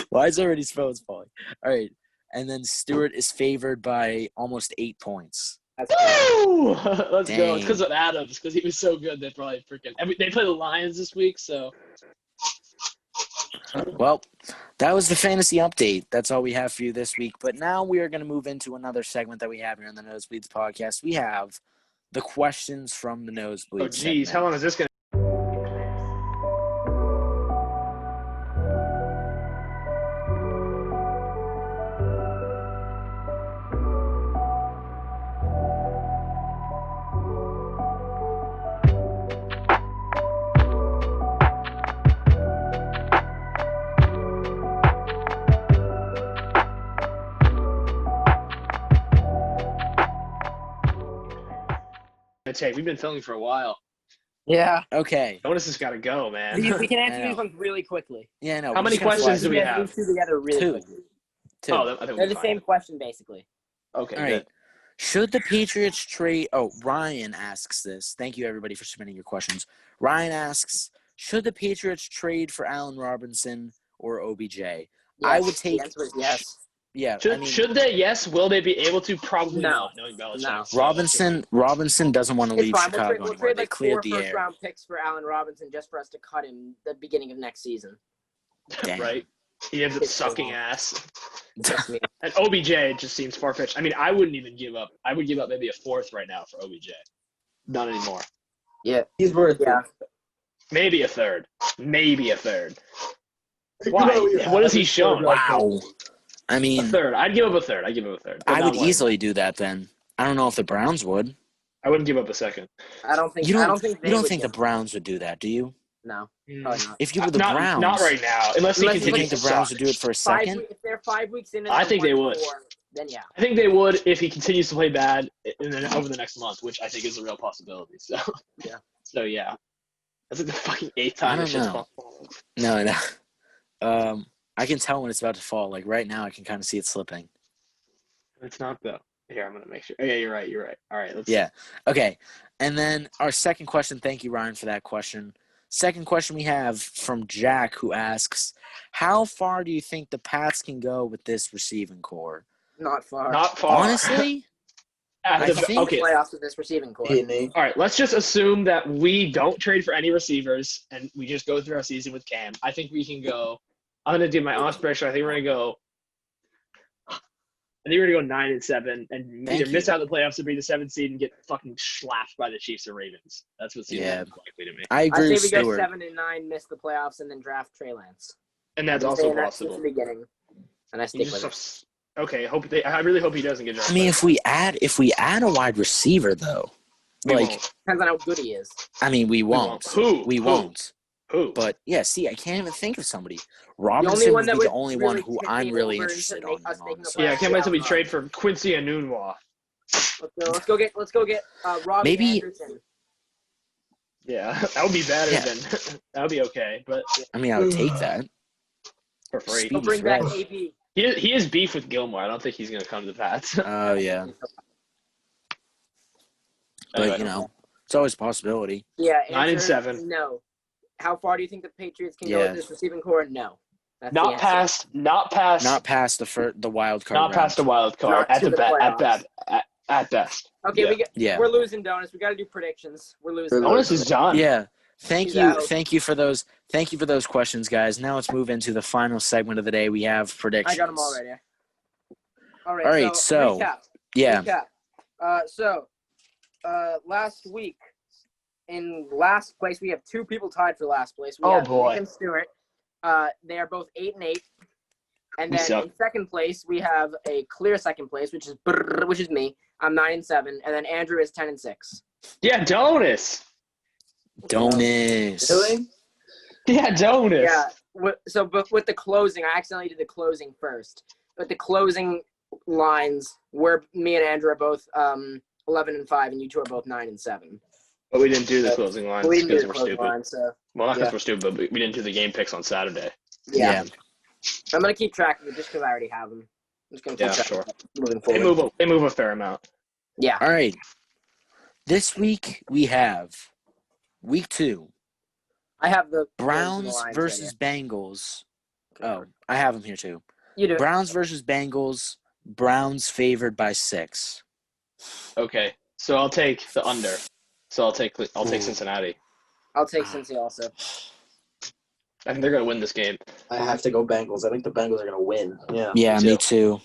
Why is already spells falling? All right. And then Stewart is favored by almost 8 points. That's fair. Woo! Let's go. Dang. It's because of Adams, because he was so good. They probably freaking. They play the Lions this week, so. Well, that was the fantasy update. That's all we have for you this week. But now we are going to move into another segment that we have here on the Nosebleeds podcast. We have the questions from the Nosebleeds. Oh, geez. segment. How long is this going to? Take. We've been filming for a while. Yeah. Okay. Donis has got to go, man. We can I answer know. these ones really quickly. Yeah, no. How we're many just gonna questions fly do we through have? These 2 together really Two. quickly. Two. Oh, I think They're we'll the be same fine. question, basically. Okay, All good. right. Should the Patriots trade – oh, Ryan asks this. Thank you, everybody, for submitting your questions. Ryan asks, should the Patriots trade for Allen Robinson or OBJ? Yes. I would take – The answer is yes. yeah, Should they? Yes. Will they be able to? Probably No. not. Knowing Belichick. No. So, Robinson doesn't want to It's leave fine. Chicago We'll anymore. trade They like cleared 4 the air. first-round picks for Allen Robinson just for us to cut him the beginning of next season. Damn. right? He ends up sucking ass. Trust me. And OBJ just seems far-fetched. I mean, I wouldn't even give up. I would give up maybe a 4th right now for OBJ. Not anymore. Yeah. He's worth Yeah. it. Maybe a 3rd. Maybe a 3rd. Why? What has he shown? Wow. I A mean, 3rd. I'd give up a 3rd. I'd give up a 3rd. but I not would more. easily do that then. I don't know if the Browns would. I wouldn't give up a 2nd. I don't think. You I don't think. You don't would think the get- Browns would do that, do you? No, probably not. If you were the not, Browns, Not right now. Unless he Unless do you continues think to the Browns suck. would do it for a second? If they're 5 weeks in, and I they're think they would. 1-4, then yeah. I think they would if he continues to play bad over the next month, which I think is a real possibility. So Yeah. So yeah. That's like the fucking 8th I time don't this shit's know. fallen. No. I can tell when it's about to fall. Like right now, I can kind of see it slipping. It's not though. Here, I'm gonna make sure. Oh, yeah, you're right. All right, let's Yeah. Okay. And then our second question. Thank you, Ryan, for that question. Second question we have from Jack, who asks, how far do you think the Pats can go with this receiving core? Not far. Not far. Honestly, I think okay. playoffs with this receiving core. All right, let's just assume that we don't trade for any receivers and we just go through our season with Cam. I think we can go. I'm gonna do my honest prediction. I think we're gonna go 9-7 and Thank either miss you. out the playoffs or be the 7th seed and get fucking slapped by the Chiefs or Ravens. That's what seems Yeah. most likely to me. I I agree say with we go Stewart. 7-9, miss the playoffs, and then draft Trey Lance. And that's I've been also saying that since possible. the beginning, and I You stick with it. just, okay, I really hope he doesn't get I drafted. mean, if we add a wide receiver, though, We like, won't. Depends on how good he is. I mean, we won't. Who? We Who? won't. Who? But yeah, see, I can't even think of somebody. The Robinson only one would that be would the only really one who tip I'm me really over into interested make on. us making the Yeah, I playoffs. can't imagine we Allen trade for Quincy Enunwa. Let's go get Robbie Maybe- Anderson. Yeah, that would be better Yeah. than that would be okay, but I mean, I would take that. for free. Speedy He'll bring back Fred. AB. He is beef with Gilmore. I don't think he's gonna come to the Pats. Oh yeah, but Anyway. you know, it's always a possibility. Yeah, 9-7. answer, No. How far do you think the Patriots can go Yeah. with this receiving core? No. Not past the wild card. Not past the wild card. Not to the playoffs. At best. Okay, Yeah. We're losing, Donis. We got to do predictions. We're losing. Donis is done. Yeah. Thank He's you. out. Thank you for those. Thank you for those questions, guys. Now let's move into the final segment of the day. We have predictions. I got them already. All right, so recap. yeah. Recap. Last week, in last place, we have two people tied for last place. We have boy. Nick and Stewart. They are both 8-8. And We then suck. in second place, we have a clear second place, which is me. I'm 9-7, and then Andrew is 10-6. Yeah, Donis. Really? Yeah, Donis. Yeah. But with the closing, I accidentally did the closing first. But the closing lines were me and Andrew are both 11-5, and you two are both 9-7. But we didn't do the closing lines We didn't do because the we're closing stupid. lines, so Well, not because yeah. we're stupid, but we didn't do the game picks on Saturday. yeah. I'm gonna keep track of it just because I already have them. I'm just gonna keep Yeah, track sure. of it moving forward. They move a fair amount. Yeah. All right. This week we have week 2. I have the Browns lines versus Bengals. Oh, I have them here too. You do. Browns versus Bengals. Browns favored by 6. Okay, so I'll take the under. So I'll take Cincinnati. I'll take Cincy also. I think they're gonna win this game. I have to go Bengals. I think the Bengals are going to win. Yeah. Yeah, Me me too.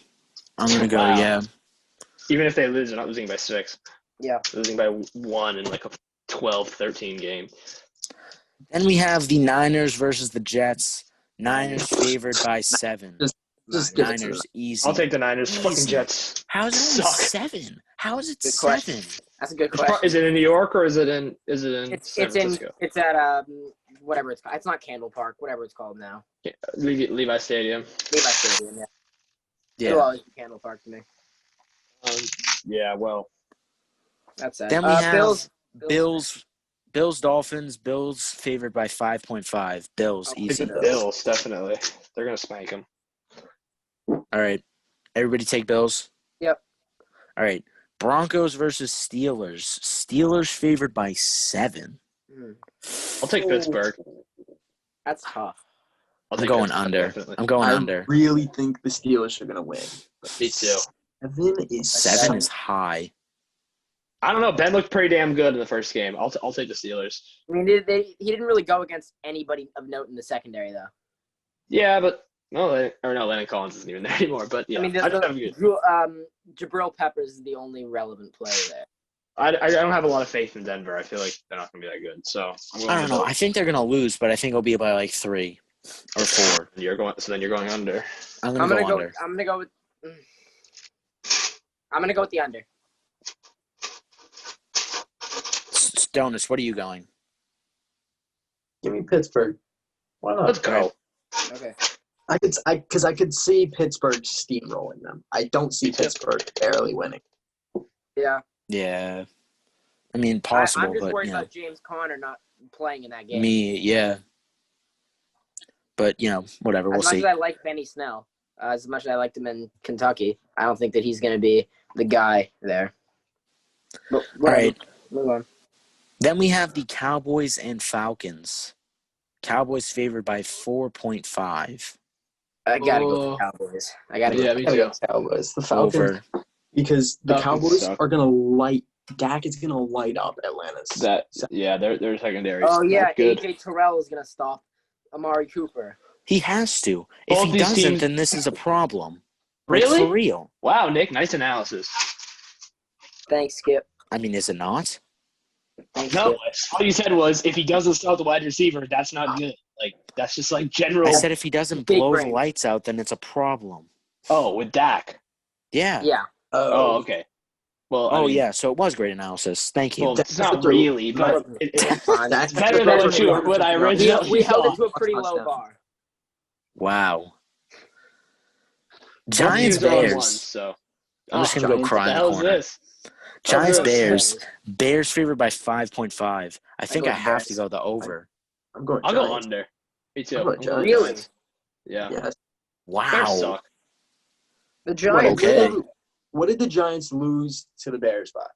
I'm gonna go. Wow. Yeah. Even if they lose, they're not losing by 6. Yeah. They're losing by 1 in like a 12-13 game. Then we have the Niners versus the Jets. Niners favored by 7. Just give it to Niners them. easy. I'll take the Niners. Easy. Fucking Jets. How is it only Suck. 7? How is it Good 7? question. That's a good question. Is it in New York or is it in It's San Francisco? it's at whatever it's called. It's not Candle Park, whatever it's called now. Yeah, Levi Stadium. Levi Stadium, yeah. Yeah. It'll always be Candle Park to me. Yeah, well. That's it. Then we have Bills. Bills Dolphins. Bills favored by 5.5. Bills Oh, easy. Bills, definitely. They're gonna spank them. All right. Everybody take Bills? Yep. All right. Broncos versus Steelers. Steelers favored by 7. I'll take Pittsburgh. That's tough. I'm going under. Definitely. I'm going I under. really think the Steelers are going to win. Me too. 7 is 7 is high. I don't know. Ben looked pretty damn good in the first game. I'll take the Steelers. I mean, he didn't really go against anybody of note in the secondary, though. Yeah, but Landon Collins isn't even there anymore. But yeah, I mean, Jabril Peppers is the only relevant player there. I don't have a lot of faith in Denver. I feel like they're not going to be that good. So I don't know. I think they're going to lose, but I think it'll be by like 3 or 4. So then you're going under. I'm going to go under. I'm gonna go with the under. Donis, what are you going? Give me Pittsburgh. Why not? Let's go. Okay. I could see Pittsburgh steamrolling them. I don't see Pittsburgh barely winning. Yeah. Yeah. I mean, possible, I'm just but worried you know. about James Conner not playing in that game. Me, yeah. But, whatever. We'll as much see. as I like Benny Snell, as much as I liked him in Kentucky, I don't think that he's going to be the guy there. But, All right. Move on. Then we have the Cowboys and Falcons. Cowboys favored by 4.5. I got to go with the Cowboys. I got to go. Yeah, with me the too. The Cowboys. The Falcons. Over. Because the Falcons Cowboys suck. are going to Dak is going to light up Atlanta's. Their secondary. Oh, yeah. Good. A.J. Terrell is going to stop Amari Cooper. He has to. Both If he these doesn't, teams- then this is a problem. Like, Really? for real. Wow, Nick, nice analysis. Thanks, Skip. I mean, is it not? Thanks, No, Skip. all you said was if he doesn't start the wide receiver, that's not good. Like that's just like general. I said if he doesn't Big blow brain. the lights out, then it's a problem. Oh, with Dak. Yeah. Yeah. Oh, okay. Well, Oh, yeah. So it was great analysis. Thank you. Well, it's not really, but it's Fine. better than what I originally We held it thought. to a pretty low bar. Wow. Both Giants teams are on Bears. one, so. I'm just gonna go Giants, cry What the in the hell is corner. this? Giants Oh, Bears. Bears favored by 5.5. I think go I have to Bears. go the over. I'm going I'll go Giants. under. Me too. I'll go I'm going Really? Giants. Yeah. Yes. Bears Wow. suck. The Giants. Okay. What did the Giants lose to the Bears by?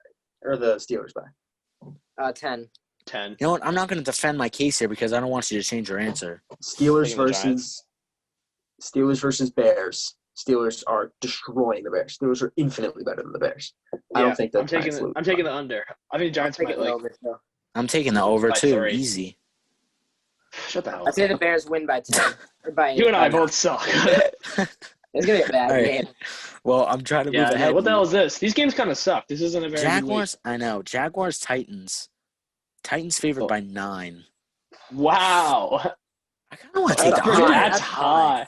Or the Steelers by? 10. 10. You know what? I'm not going to defend my case here because I don't want you to change your answer. Steelers Taking the versus Steelers versus Bears. Steelers are destroying the Bears. Steelers are infinitely better than the Bears. I don't think that I'm taking the under. I think the Giants might I'm taking the over by too. 3. Easy. Shut the hell I'd up. say the Bears win by 10. Or by You and I 9. both suck. It's gonna be a bad All right. game. Well, I'm trying to move Yeah, ahead. what the hell is this? These games kind of suck. This isn't a very good week. Jaguars, I know. Jaguars, Titans. Titans favored by 9. Wow. I kind of want to take the under. That's high.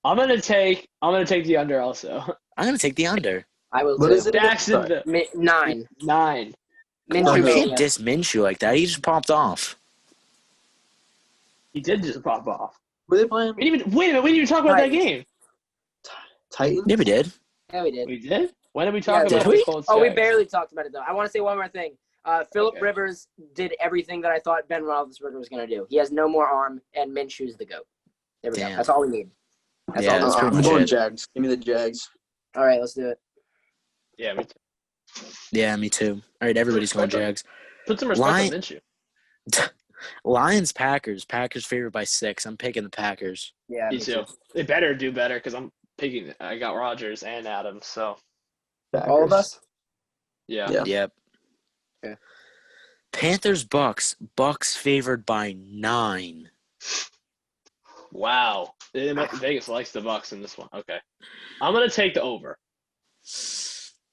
I'm gonna take the under also. I'm going to take the under. I will What too. is it? Jacksonville 9. 9. You Minshew can't mania. diss Minshew like that. He just popped off. He did just pop off. Were they playing? Wait a minute. We didn't even talk about that game. Titans? Yeah, we did. Yeah, we did. We did. When did we talk Yeah, about did we? the Colts? Oh, we Jags? barely talked about it though. I want to say one more thing. Philip Okay. Rivers did everything that I thought Ben Roethlisberger was going to do. He has no more arm, and Minshew's the GOAT. There we go. Damn. That's all we need. That's Yeah, all. that's pretty I'm much going it. Jags. Give me the Jags. All right, let's do it. Yeah, me too. Yeah, me too. All right, everybody's going Jags. Put some respect on Minshew. Lions, Packers. Packers favored by 6. I'm picking the Packers. Yeah, Me too. They better do better because I'm picking. I got Rodgers and Adams, so All of us. yeah. Yeah. Yep. Okay. Panthers, Bucks. Bucks favored by 9. Wow. Vegas likes the Bucks in this one. Okay, I'm gonna take the over.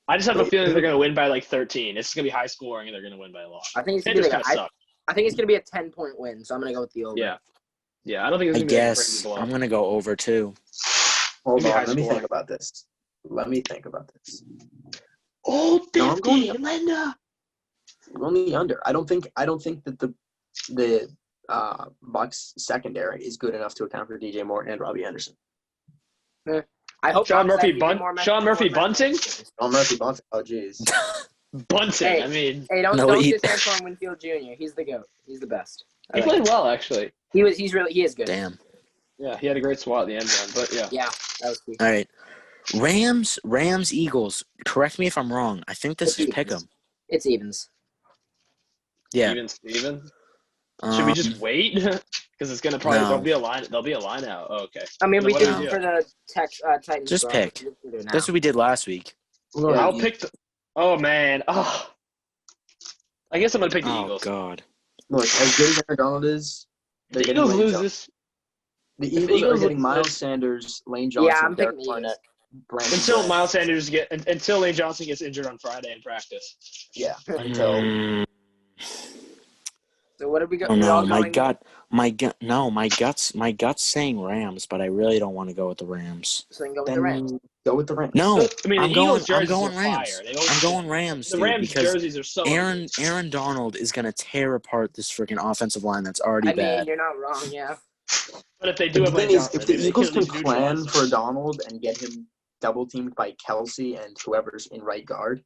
I just have a feeling they're gonna win by like 13. It's gonna be high scoring and they're gonna win by a lot. I think it's gonna be Panthers like kind of suck. I think it's gonna be a 10-point win, so I'm gonna go with the over. Yeah. Yeah, I don't think it's I gonna be guess like a I'm going to go over too. Hold Give me on. high Let me score. think about this. Oh, No, I'm 50, going- Linda. I'm going the under. I don't think that the Bucks secondary is good enough to account for DJ Moore and Robbie Anderson. I hope Sean Bucks Murphy have even more Sean Murphy more Bunting? Oh, Murphy Bunting. Oh, jeez. Bunting. Hey. I mean, Hey, don't No, he- diss Antoine Winfield Jr. He's the GOAT. He's the best. he played well actually. He is good. Damn. Yeah, he had a great swat at the end zone, but yeah. Yeah, that was key. All right. Rams, Eagles. Correct me if I'm wrong. I think this is Pick'em. It's evens. Yeah. Steven. Should we just wait? Because it's gonna probably No. there'll be a line out. Oh, okay. I mean, So we what did do we it do? for the Titans. Just so pick. we're doing That's now. what we did last week. Yeah, I'll pick the. Oh man. Oh. I guess I'm gonna pick the Oh, Eagles. God. Look, as good as Aaron Donald is, they're The getting Eagles Lane lose Johnson. this The the Eagles are Eagles getting lose Miles this- Sanders, Lane Johnson, Yeah, I'm Derek picking the Eagles. Barnett, Brandon until Graham. Miles Sanders until Lane Johnson gets injured on Friday in practice. Yeah, until Mm, So what did we go? oh we all no, my going- gut's saying Rams, but I really don't want to go with the Rams. So we can go with the Rams. then go with the Rams. No, I mean, the I'm Eagles going jerseys are Rams. fire. They always I'm do. going Rams, The dude, Rams because jerseys are so Aaron Donald is gonna tear apart this freaking offensive line that's already I mean, bad. you're not wrong. Yeah. But if they do The have Lane thing is, Johnson, if the they Eagles at can least plan neutralize for them. Donald and get him double teamed by Kelsey and whoever's in right guard,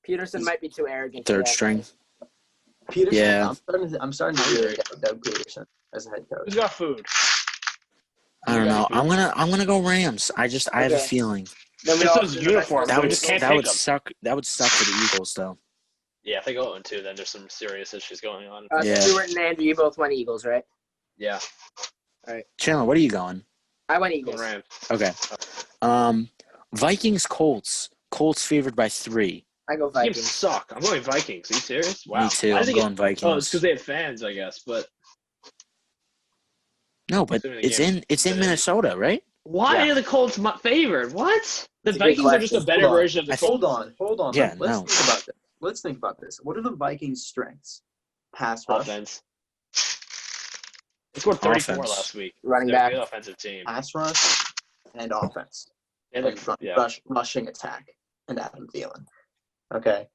Peterson might be too arrogant. for Third that. string. Peterson. Yeah. I'm starting to really doubt Doug Peterson as a head coach. Who's got food? I don't know. I'm gonna go Rams. I have a Okay. feeling Then we It's all those do the uniforms. best They one. just can't that pick would 'em. suck. That would suck for the Eagles though. Yeah, if they go 0-2, then there's some serious issues going on. Yeah. Stuart and Andrew, you both went Eagles, right? Yeah, Chandler, what are you going? I went going Eagles. Rams. Okay. Vikings, Colts. Colts favored by 3. I go Games Vikings. suck. I'm going Vikings. Are you serious? Wow. Me too. Why I'm did they going Vikings. Oh, it's because they have fans, I guess. But No, but Assuming the it's game- in Minnesota, right? why Yeah. are the Colts favored? What? The It's a good Vikings are just a question. better Hold on. version of the Hold Colts. on. Yeah, Let's no. think about this. Let's think about this. What are the Vikings' strengths? Pass rush. Offense. They scored 34 Offense. last week. Running They're a back. good offensive team. Pass rush and offense. They look, And yeah. rushing attack and Adam Thielen. Okay.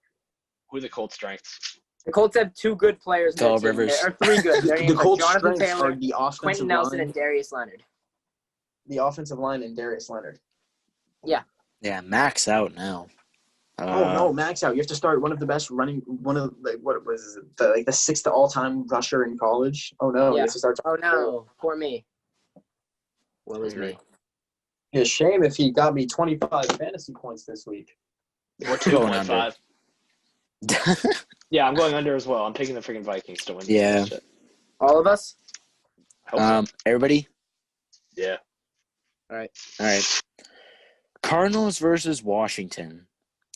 Who are the Colts' strengths? The Colts have 2 good players. in their Phillip team. Rivers. Or 3 good. Their The names are Colts' Jonathan strengths Taylor, are the offensive Quentin Nelson, line, and Darius Leonard. the offensive line, and Darius Leonard. Yeah, Max out now. Oh no, Max out. You have to start one of the best running. One of what was it, the 6th all-time rusher in college. Oh no, you Yeah. have to start. Oh no, poor me. What was me? It's a shame if he got me 25 fantasy points this week. Or Going under. 2.5. Yeah, I'm going under as well. I'm picking the freaking Vikings to win. Yeah. Shit. All of us? I hope so. Everybody, Yeah. All right. All right. Cardinals versus Washington.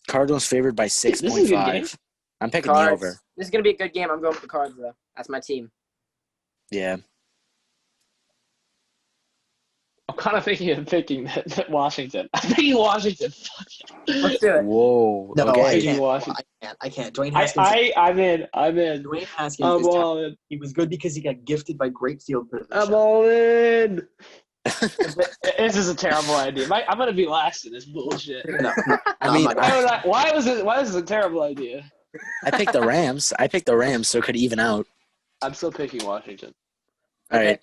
Cardinals favored by This is a good game. 6.5. I'm picking the Cards. over. This is gonna be a good game. I'm going with the Cards though. That's my team. Yeah. I'm kind of thinking of picking that Washington. I'm picking Washington. Fuck it. Let's do it. Whoa. No, okay. I can't. Washington. I can't. Dwayne Haskins. I'm in. Dwayne Haskins I'm is all talented. in. He was good because he got gifted by great field position. I'm all in. This is a terrible idea. I'm gonna be last in this bullshit. No, I mean, Why was this a terrible idea? I picked the Rams. So it could even out. I'm still picking Washington. All right.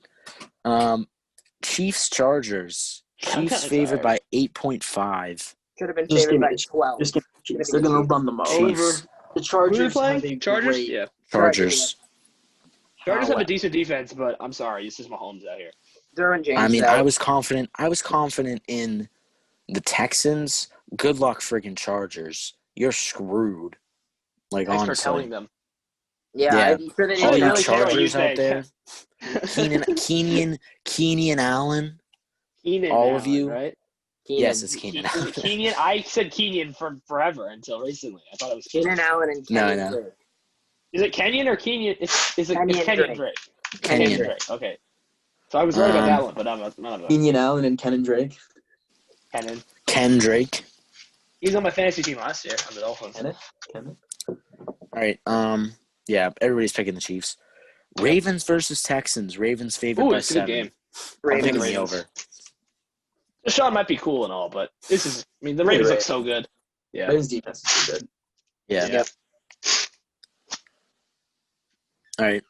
Chiefs Chargers. I'm Chiefs kinda favored tired. by 8.5. Should have been Just favored give me by the 12. Just give me the Chiefs. Give They're me the gonna run the most. Chiefs. The Who are Chargers they have a playing? Chargers? great. Yeah. Chargers. Chargers have a However, decent defense, but I'm sorry, this is Mahomes out here. Derwin James. I mean, out. I was confident in the Texans. Good luck, friggin' Chargers. You're screwed. Like, Thanks honestly. for telling them. Yeah. Yeah. I'm sure they All Really you care what you Chargers out think. there. Keenan Allen. Keenan All Allen, of you? right? Keenan. Yes, it's Keenan Is Allen. it Keenan? I said Keenan for forever until recently. I thought it was Keenan Allen and No, Kenyon no. Drake. Is it Kenyon or Kenyon? It's Kenyon Kenyon Drake. Drake. Kenyon. Drake. Okay. So I was right about that Um, one, but I'm not about Keenan Allen and Kenan Drake. Kenyon. Ken Drake. He was on my fantasy team last year on the Dolphins. Kenan. All right. Yeah, everybody's picking the Chiefs. Ravens versus Texans. Ravens favored Ooh, by it's a good 7. game. I'm Ravens. picking the Ravens. over. Deshaun might be cool and all, but this is. I mean, the Ravens look so good. Yeah. Ravens defense is too good. Yeah. Yep. All right.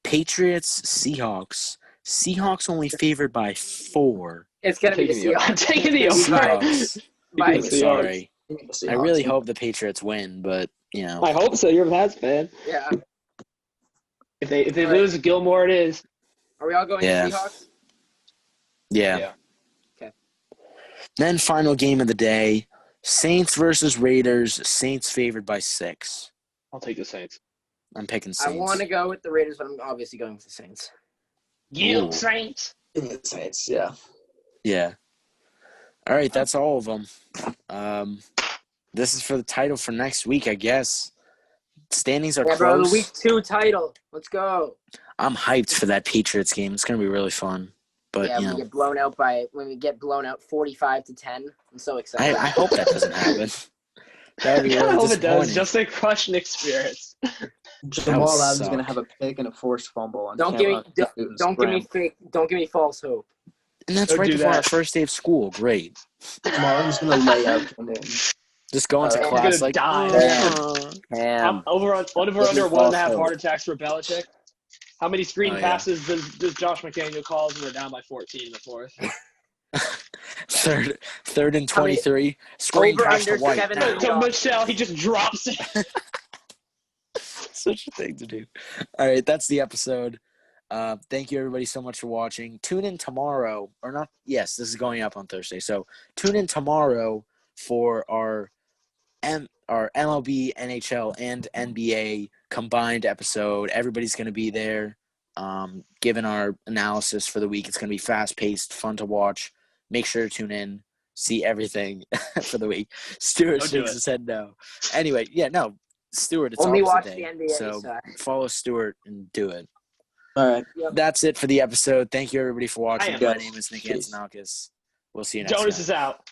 Patriots, Seahawks. Seahawks only favored by 4. It's gonna be the I'm Seahawks. taking the over. Seahawks. By Taking I'm the sorry. The I really Seahawks. hope the Patriots win, but you know. I hope so. You're a Pats fan. Yeah. If they All right. lose, Gilmore it is. Are we all going Yeah. Seahawks? Yeah. Yeah. Okay. Then final game of the day: Saints versus Raiders. Saints favored by 6. I'll take the Saints. I'm picking I Saints. want to go with the Raiders, but I'm obviously going with the Saints. You Ooh. Saints. The Saints, yeah. Yeah. All right, that's all of them. This is for the title for next week, I guess. Standings are Yeah, bro, close. the week 2 title. Let's go. I'm hyped for that Patriots game. It's gonna be really fun. But Yeah, you when know, we get blown out 45-10. I'm so excited. I hope that doesn't happen. That would be I really hope it disappointing. does, just to crush Nick's spirits. Jamal would Adams is suck. gonna have a pick and a forced fumble on Don't camera. give me false hope. And that's Don't right do before our that. first day of school. Great. Jamal Adams is gonna lay out Cam Newton. Just go into Alright. class Gonna like, die. Cam. Over Give under me 1.5 false heart hope. attacks for Belichick. How many screen Oh, yeah. passes does Josh McDaniel call when we're down by 14 in the fourth? Third and 23. Screen Over pass to under White. 7 now. To Michelle, he just drops it. Such a thing to do. All right, that's the episode. Thank you, everybody, so much for watching. Tune in tomorrow, or not? Yes, this is going up on Thursday. So tune in tomorrow for our MLB, NHL, and NBA combined episode. Everybody's going to be there, giving our analysis for the week. It's going to be fast-paced, fun to watch. Make sure to tune in, see everything for the week. Stuart Don't do shakes it. his head no. Anyway, yeah, no. Stuart, it's Only opposite watch day. the NBA, so so- follow Stuart and do it. All right. That's it for the episode. Thank you, everybody, for watching. I am. My name is Nick Peace. Antonakis. We'll see you next Jonas time. is out.